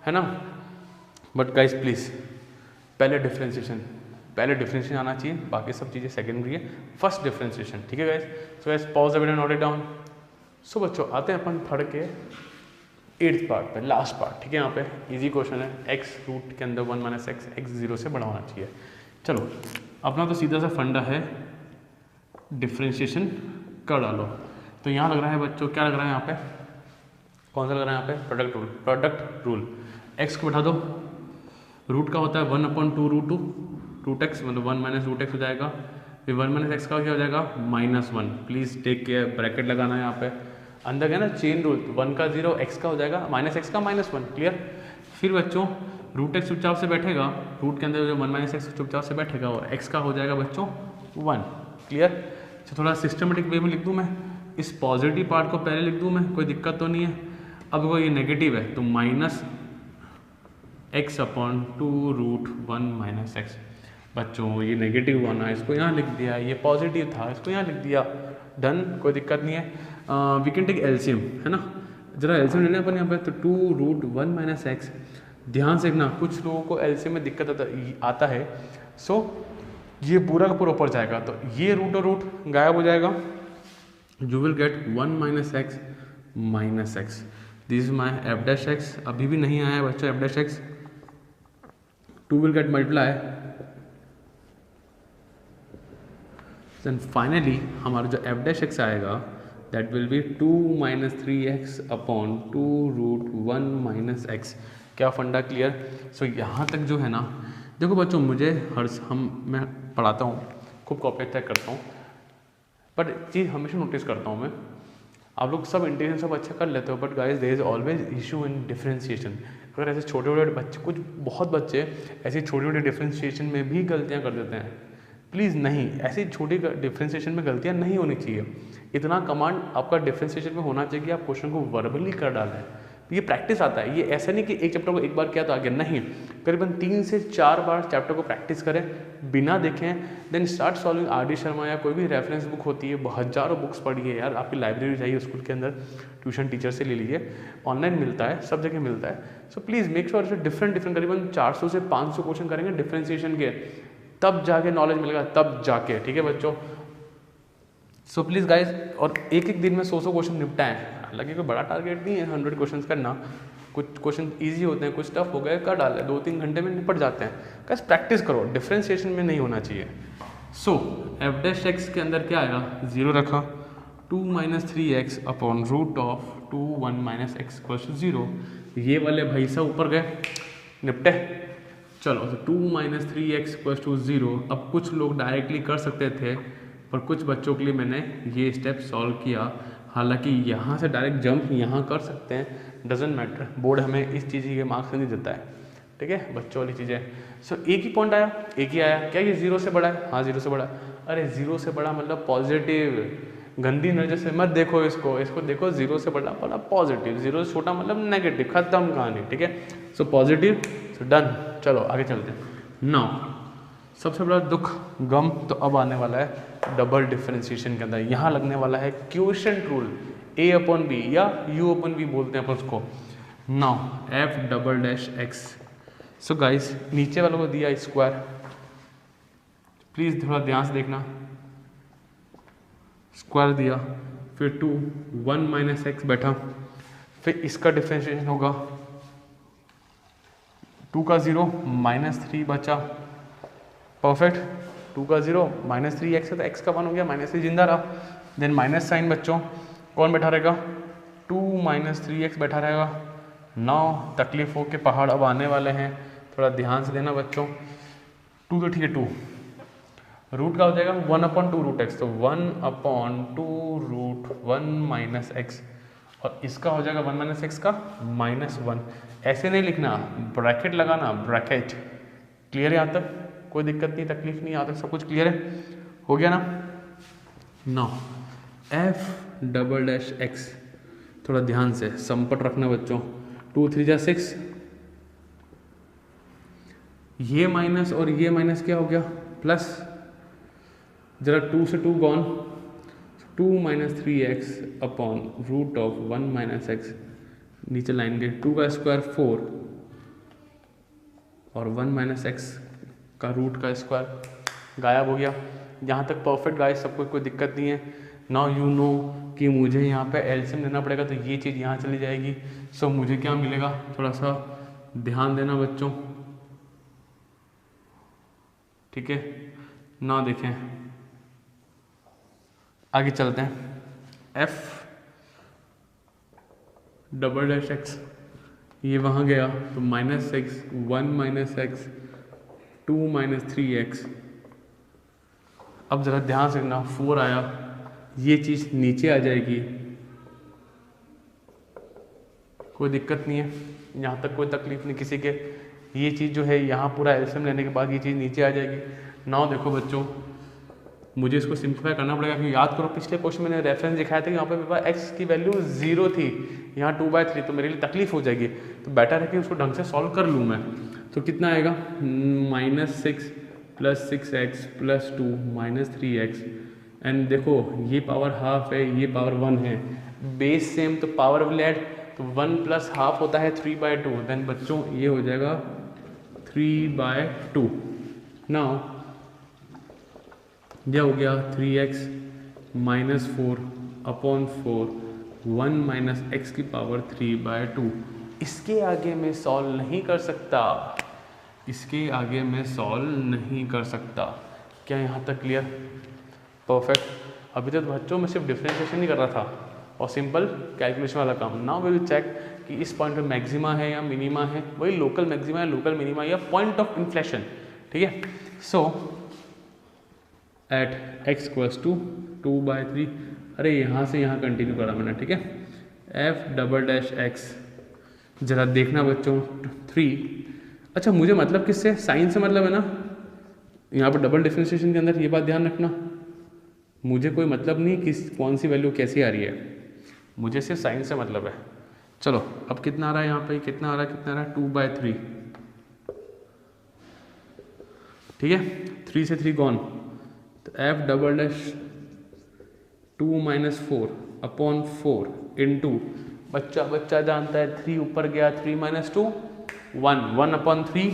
है ना, बट गाइस प्लीज़ पहले डिफरेंशिएशन आना चाहिए, बाकी सब चीज़ें सेकेंडरी है, फर्स्ट डिफरेंशिएशन, ठीक है guys. So guys pause the video, note it down. So बच्चों आते हैं अपन थर्ड के 8th पार्ट पे, लास्ट पार्ट, ठीक है। यहाँ पे इजी क्वेश्चन है, x रूट के अंदर 1 - x, x 0 से बड़ा होना चाहिए। चलो अपना तो सीधा सा फंडा है, डिफरेंशिएशन कर डालो। तो यहाँ लग रहा है बच्चों, क्या लग रहा है यहाँ पे, कौन सा लग रहा है यहाँ पे, प्रोडक्ट रूल। x को बैठा दो, रूट का होता है 1/2 रूट x, मतलब 1 - रूट x हो जाएगा, फिर 1 - x का क्या हो जाएगा -1। प्लीज़ टेक केयर, ब्रैकेट लगाना है यहाँ पे, अंदर क्या ना चेन रूल, 1 का 0, x का हो जाएगा -x का -1, क्लियर। फिर बच्चों रूट x चुपचाप से बैठेगा, रूट के अंदर जो 1 - x चुपचाप से बैठेगा, और x का हो जाएगा बच्चों 1, क्लियर। तो थोड़ा सिस्टमेटिक वे में लिख दूँ मैं, इस पॉजिटिव पार्ट को पहले लिख दूँ मैं, कोई दिक्कत तो नहीं है। अब वो ये नेगेटिव है तो -x/2 रूट 1 - x। बच्चों ये नेगेटिव होना, इसको यहाँ लिख दिया, ये पॉजिटिव था, इसको यहाँ लिख दिया, डन, कोई दिक्कत नहीं है। वी कैन टेक एलसीएम, है ना, जरा एलसीएम लेना अपन यहाँ पे, तो 2 रूट 1 - x। ध्यान से देखना, कुछ लोगों को एलसीएम में दिक्कत आता है, सो ये पूरा का पूरा ऊपर जाएगा, तो ये रूट और रूट गायब हो जाएगा, you will get 1 - x -x। This is my f'(x), अभी भी नहीं आया है बच्चों f'(x), 2 will get multiply, then finally हमारा जो f'(x) आएगा that will be 2 - 3x/2 root 1 - x। क्या फंडा क्लियर। सो यहाँ तक जो है ना, देखो बच्चों मुझे मैं पढ़ाता हूँ, खूब कॉपी चेक करता हूँ, बट चीज़ हमेशा नोटिस करता हूँ मैं, आप लोग सब इंटीग्रेशन सब अच्छा कर लेते हो, but guys there is always issue in differentiation. अगर ऐसे छोटे छोटे बच्चे, कुछ बहुत बच्चे ऐसे छोटे छोटे डिफरेंशिएशन में भी गलतियाँ कर देते हैं। प्लीज़ नहीं, ऐसी छोटी डिफरेंशिएशन में गलतियाँ नहीं होनी चाहिए। इतना कमांड आपका डिफरेंशिएशन में होना चाहिए कि आप क्वेश्चन को वर्बली कर डालें। ये प्रैक्टिस आता है, ये ऐसा नहीं कि एक चैप्टर को एक बार किया तो आगे, नहीं, करीबन 3 से 4 बार चैप्टर को प्रैक्टिस करें बिना देखें, then start solving. RD Sharma या कोई भी रेफरेंस बुक होती है, हज़ारों बुक्स पढ़िए यार, आपकी लाइब्रेरी जाइए स्कूल के अंदर, ट्यूशन टीचर से ले लीजिए, ऑनलाइन मिलता है, सब जगह मिलता है। So please make sure different करीबन 400 से 500 क्वेश्चन करेंगे डिफरेंशिएशन के, तब जाके नॉलेज मिलेगा, तब जाके, ठीक है बच्चों। सो प्लीज़ गाइज, और एक दिन में 100 क्वेश्चन निपटाएं, हालांकि कोई बड़ा टारगेट नहीं है 100 क्वेश्चन करना, कुछ क्वेश्चन इजी होते हैं, कुछ टफ हो गए, कर डाले, 2-3 घंटे में निपट जाते हैं। गाइस प्रैक्टिस करो, डिफरेंशिएशन में नहीं होना चाहिए। सो f'(x) के अंदर क्या आया, 0 रखा, 2 - 3x/√2 1 - x = 0। ये वाले भाई साहब ऊपर गए, निपटे। चलो तो 2 - 3x = 0। अब कुछ लोग डायरेक्टली कर सकते थे, पर कुछ बच्चों के लिए मैंने ये स्टेप सॉल्व किया। हालांकि यहाँ से डायरेक्ट जंप यहाँ कर सकते हैं, डजेंट मैटर, बोर्ड हमें इस चीज़ के मार्क्स नहीं देता है। ठीक है, बच्चों वाली चीज़ें। सो एक ही पॉइंट आया, एक ही आया, क्या ये 0 से बड़ा है? हाँ 0 से बड़ा है। अरे 0 से बड़ा मतलब पॉजिटिव, गंदी नजर से मत देखो इसको, इसको देखो 0 से बड़ा बड़ा पॉजिटिव, 0 से छोटा मतलब नेगेटिव, खत्म कहानी, ठीक है। So positive, so done. चलो आगे चलते हैं। नाउ सबसे बड़ा दुख गम तो अब आने वाला है डबल डिफरेंशिएशन के अंदर। यहाँ लगने वाला है quotient rule, a upon b या u अपॉन बी बोलते हैं अपन उसको। Now f double dash x. So guys नीचे वालों को दिया स्क्वायर, प्लीज़ थोड़ा ध्यान से देखना, स्क्वायर दिया, फिर 2 1 माइनस एक्स बैठा, फिर इसका डिफरेंशिएशन होगा 2 का 0 -3 बचा, परफेक्ट। 2 का 0 -3 एक्स है तो एक्स का 1 हो गया, -3 जिंदा रहा। देन माइनस साइन बच्चों कौन बैठा रहेगा? 2 -3 एक्स बैठा रहेगा। नाउ तकलीफों के पहाड़ अब आने वाले हैं, थोड़ा ध्यान से देना बच्चों। 2 तो ठीक है, 2 रूट का हो जाएगा 1/2 रूट एक्स, तो 1/2 रूट 1 माइनस एक्स, और इसका हो जाएगा 1 माइनस एक्स का -1। ऐसे नहीं लिखना, ब्रैकेट लगाना, ब्रैकेट। क्लियर है यहाँ तक? कोई दिक्कत नहीं, तकलीफ नहीं, यहाँ तक सब कुछ क्लियर है, हो गया ना? Now f double dash x, थोड़ा ध्यान से संपट रखना बच्चों। 2 3 जा 6, ये माइनस और ये माइनस क्या हो गया? प्लस। जरा 2 से 2 gone, 2 -3x upon root of 1 minus x, नीचे लाइन के 2 का स्क्वायर 4 और 1 माइनस एक्स का रूट का स्क्वायर गायब हो गया। यहाँ तक परफेक्ट गाइस, सबको कोई दिक्कत नहीं है। नाउ यू नो कि मुझे यहाँ पे एलसीएम लेना पड़ेगा, तो ये चीज़ यहाँ चली जाएगी। सो मुझे क्या मिलेगा? थोड़ा सा ध्यान देना बच्चों, ठीक है ना? देखें आगे चलते हैं। एफ डबल डैश एक्स, ये वहाँ गया तो -6 1 माइनस एक्स 2 -3x। अब ज़रा ध्यान से देखना, 4 आया, ये चीज़ नीचे आ जाएगी, कोई दिक्कत नहीं है, यहाँ तक कोई तकलीफ नहीं किसी के। ये चीज़ जो है यहाँ पूरा एलसीएम लेने के बाद ये चीज़ नीचे आ जाएगी। नाउ देखो बच्चों, मुझे इसको सिंप्लीफाई करना पड़ेगा, क्योंकि याद करो पिछले क्वेश्चन में मैंने रेफरेंस दिखाया था कि यहाँ पे मेरे पास x की वैल्यू 0 थी, यहाँ 2/3, तो मेरे लिए तकलीफ हो जाएगी, तो बेटर है कि उसको ढंग से सॉल्व कर लूँ मैं। तो कितना आएगा? -6 + 6x + 2 -3x, एंड देखो ये पावर हाफ है, ये पावर 1 है, बेस सेम तो पावर विल ऐड, तो 1 + हाफ होता है 3/2। देन बच्चों ये हो जाएगा 3/2। नाउ यह हो गया 3x -4 अपॉन 4 1 माइनस एक्स की पावर 3/2। इसके आगे मैं सॉल्व नहीं कर सकता, इसके आगे मैं सॉल्व नहीं कर सकता। क्या यहाँ तक क्लियर? परफेक्ट। अभी तक तो बच्चों में सिर्फ डिफरेंशिएशन ही कर रहा था और सिंपल कैलकुलेशन वाला काम। नाउ वी विल चेक कि इस पॉइंट पे मैक्सिमा है या मिनिमा है, वही लोकल मैक्सिमा है, लोकल मिनिमा या पॉइंट ऑफ इन्फ्लेशन, ठीक है। सो एट x = 2/3, अरे यहाँ से यहाँ कंटिन्यू करा मैंने, ठीक है। एफ डबल डैश एक्स, जरा देखना बच्चों 3, अच्छा मुझे मतलब किससे? साइन से मतलब है ना, यहाँ पर डबल डिफरेंशिएशन के अंदर ये बात ध्यान रखना, मुझे कोई मतलब नहीं किस कौन सी वैल्यू कैसी आ रही है, मुझे सिर्फ साइन से मतलब है। चलो अब कितना आ रहा है यहाँ पे, कितना आ रहा है 2/3, ठीक है। 3 से 3 गॉन, तो F double dash 2 - 4 upon 4 into, बच्चा जानता है 3 ऊपर गया, 3 - 2 1 1/3,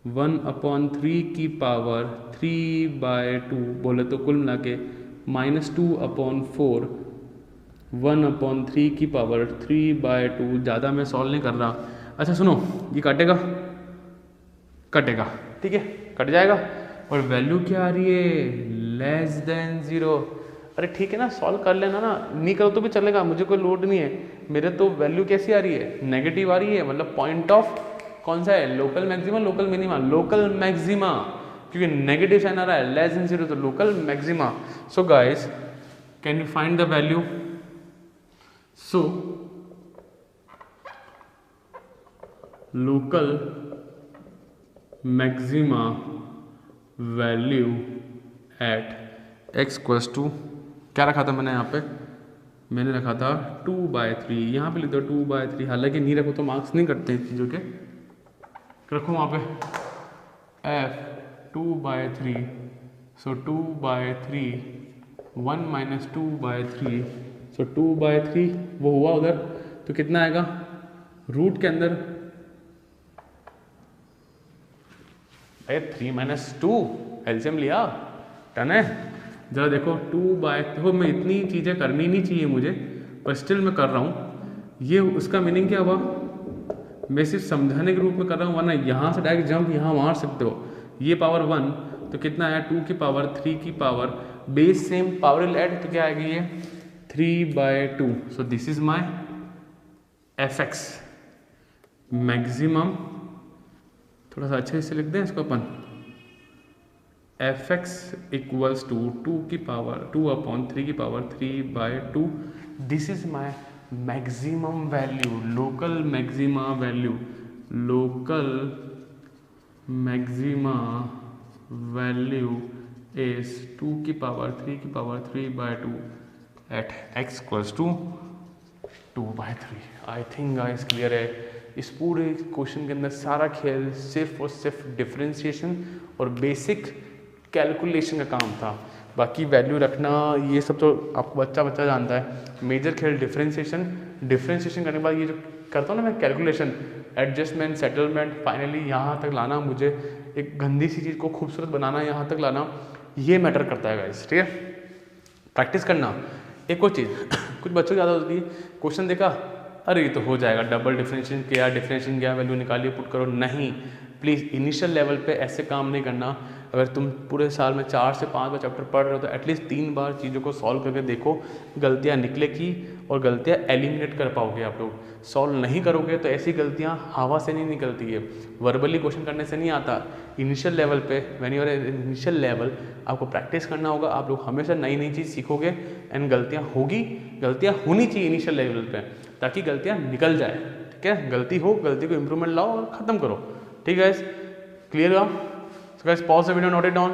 1/3 की पावर 3/2 बोले तो कुल मिला के -2/4 1/3 की पावर 3/2। ज़्यादा मैं सॉल्व नहीं कर रहा। अच्छा सुनो, ये कटेगा, ठीक है, कट जाएगा, और वैल्यू क्या आ रही है? <0। अरे ठीक है ना, सॉल्व कर लेना ना, नहीं करो तो भी चलेगा, मुझे कोई लोड नहीं है। मेरे तो वैल्यू कैसी आ रही है? नेगेटिव आ रही है, मतलब पॉइंट ऑफ कौन सा है? Local maxima, local minima, local maxima, क्योंकि नेगेटिव साइन आ रहा है, <0 तो local maxima. So guys can you find the value? So local maxima value at x equals to, क्या रखा था मैंने यहाँ पे, मैंने रखा था 2/3, यहाँ पे लिख दो 2/3, हालांकि नहीं रखो तो मार्क्स नहीं करते इस चीज़ों के, रखो वहाँ पे f 2/3, सो 2/3 1 माइनस 2/3, सो 2/3 वो हुआ उधर, तो कितना आएगा रूट के अंदर 3 - 2 एलसीएम लिया, डन है। जरा देखो 2/, देखो मैं इतनी चीज़ें करनी नहीं चाहिए मुझे, पर स्टिल मैं कर रहा हूँ। ये उसका मीनिंग क्या हुआ, मैं सिर्फ समझाने के रूप में कर रहा हूँ, वरना यहाँ से डायरेक्ट जंप यहाँ मार सकते हो। ये पावर 1 तो कितना आया 2 की पावर 3 की power, base same power will add, तो क्या आएगी ये 3/2। सो this is my fx maximum, थोड़ा सा अच्छे से लिख दें इसको अपन, fx इक्वल्स टू 2 की पावर 2/3 की power 3/2। This is my maximum value, local maxima value, local maxima value is 2 की पावर 3 की power 3/2 at x equals to 2/3। I think guys clear है। इस पूरे क्वेश्चन के अंदर सारा खेल सिर्फ और सिर्फ डिफरेंशिएशन और बेसिक कैलकुलेशन का काम था, बाकी वैल्यू रखना ये सब तो आपको बच्चा जानता है। मेजर खेल डिफरेंशिएशन, डिफरेंशिएशन करने के बाद ये जो करता हूँ ना मैं कैलकुलेशन, एडजस्टमेंट, सेटलमेंट, फाइनली यहाँ तक लाना, मुझे एक गंदी सी चीज़ को खूबसूरत बनाना, यहाँ तक लाना, ये मैटर करता है गाइस, ठीक है। प्रैक्टिस करना। एक और चीज़ कुछ बच्चों की ज़्यादा होती है, क्वेश्चन देखा अरे ये तो हो जाएगा, डबल डिफरेंशिएशन किया, डिफरेंशिएशन किया, वैल्यू निकालिए, पुट करो। नहीं, प्लीज़ इनिशियल लेवल पे ऐसे काम नहीं करना। अगर तुम पूरे साल में 4 से 5 बार चैप्टर पढ़ रहे हो तो एटलीस्ट 3 बार चीज़ों को सॉल्व करके देखो, गलतियाँ निकलेगी और गलतियाँ एलिमिनेट कर पाओगे आप लोग। सॉल्व नहीं करोगे तो ऐसी गलतियाँ हवा से नहीं निकलती है, वर्बली क्वेश्चन करने से नहीं आता। इनिशियल लेवल पे when you are initial level आपको प्रैक्टिस करना होगा। आप लोग हमेशा नई नई चीज़ सीखोगे एंड गलतियाँ होगी, गलतियाँ होनी चाहिए इनिशियल लेवल पे, ताकि गलतियाँ निकल जाए, ठीक है। गलती हो, गलती को इम्प्रूवमेंट लाओ और ख़त्म करो, ठीक है। क्लियर हुआ? So guys, pause the video, note it down.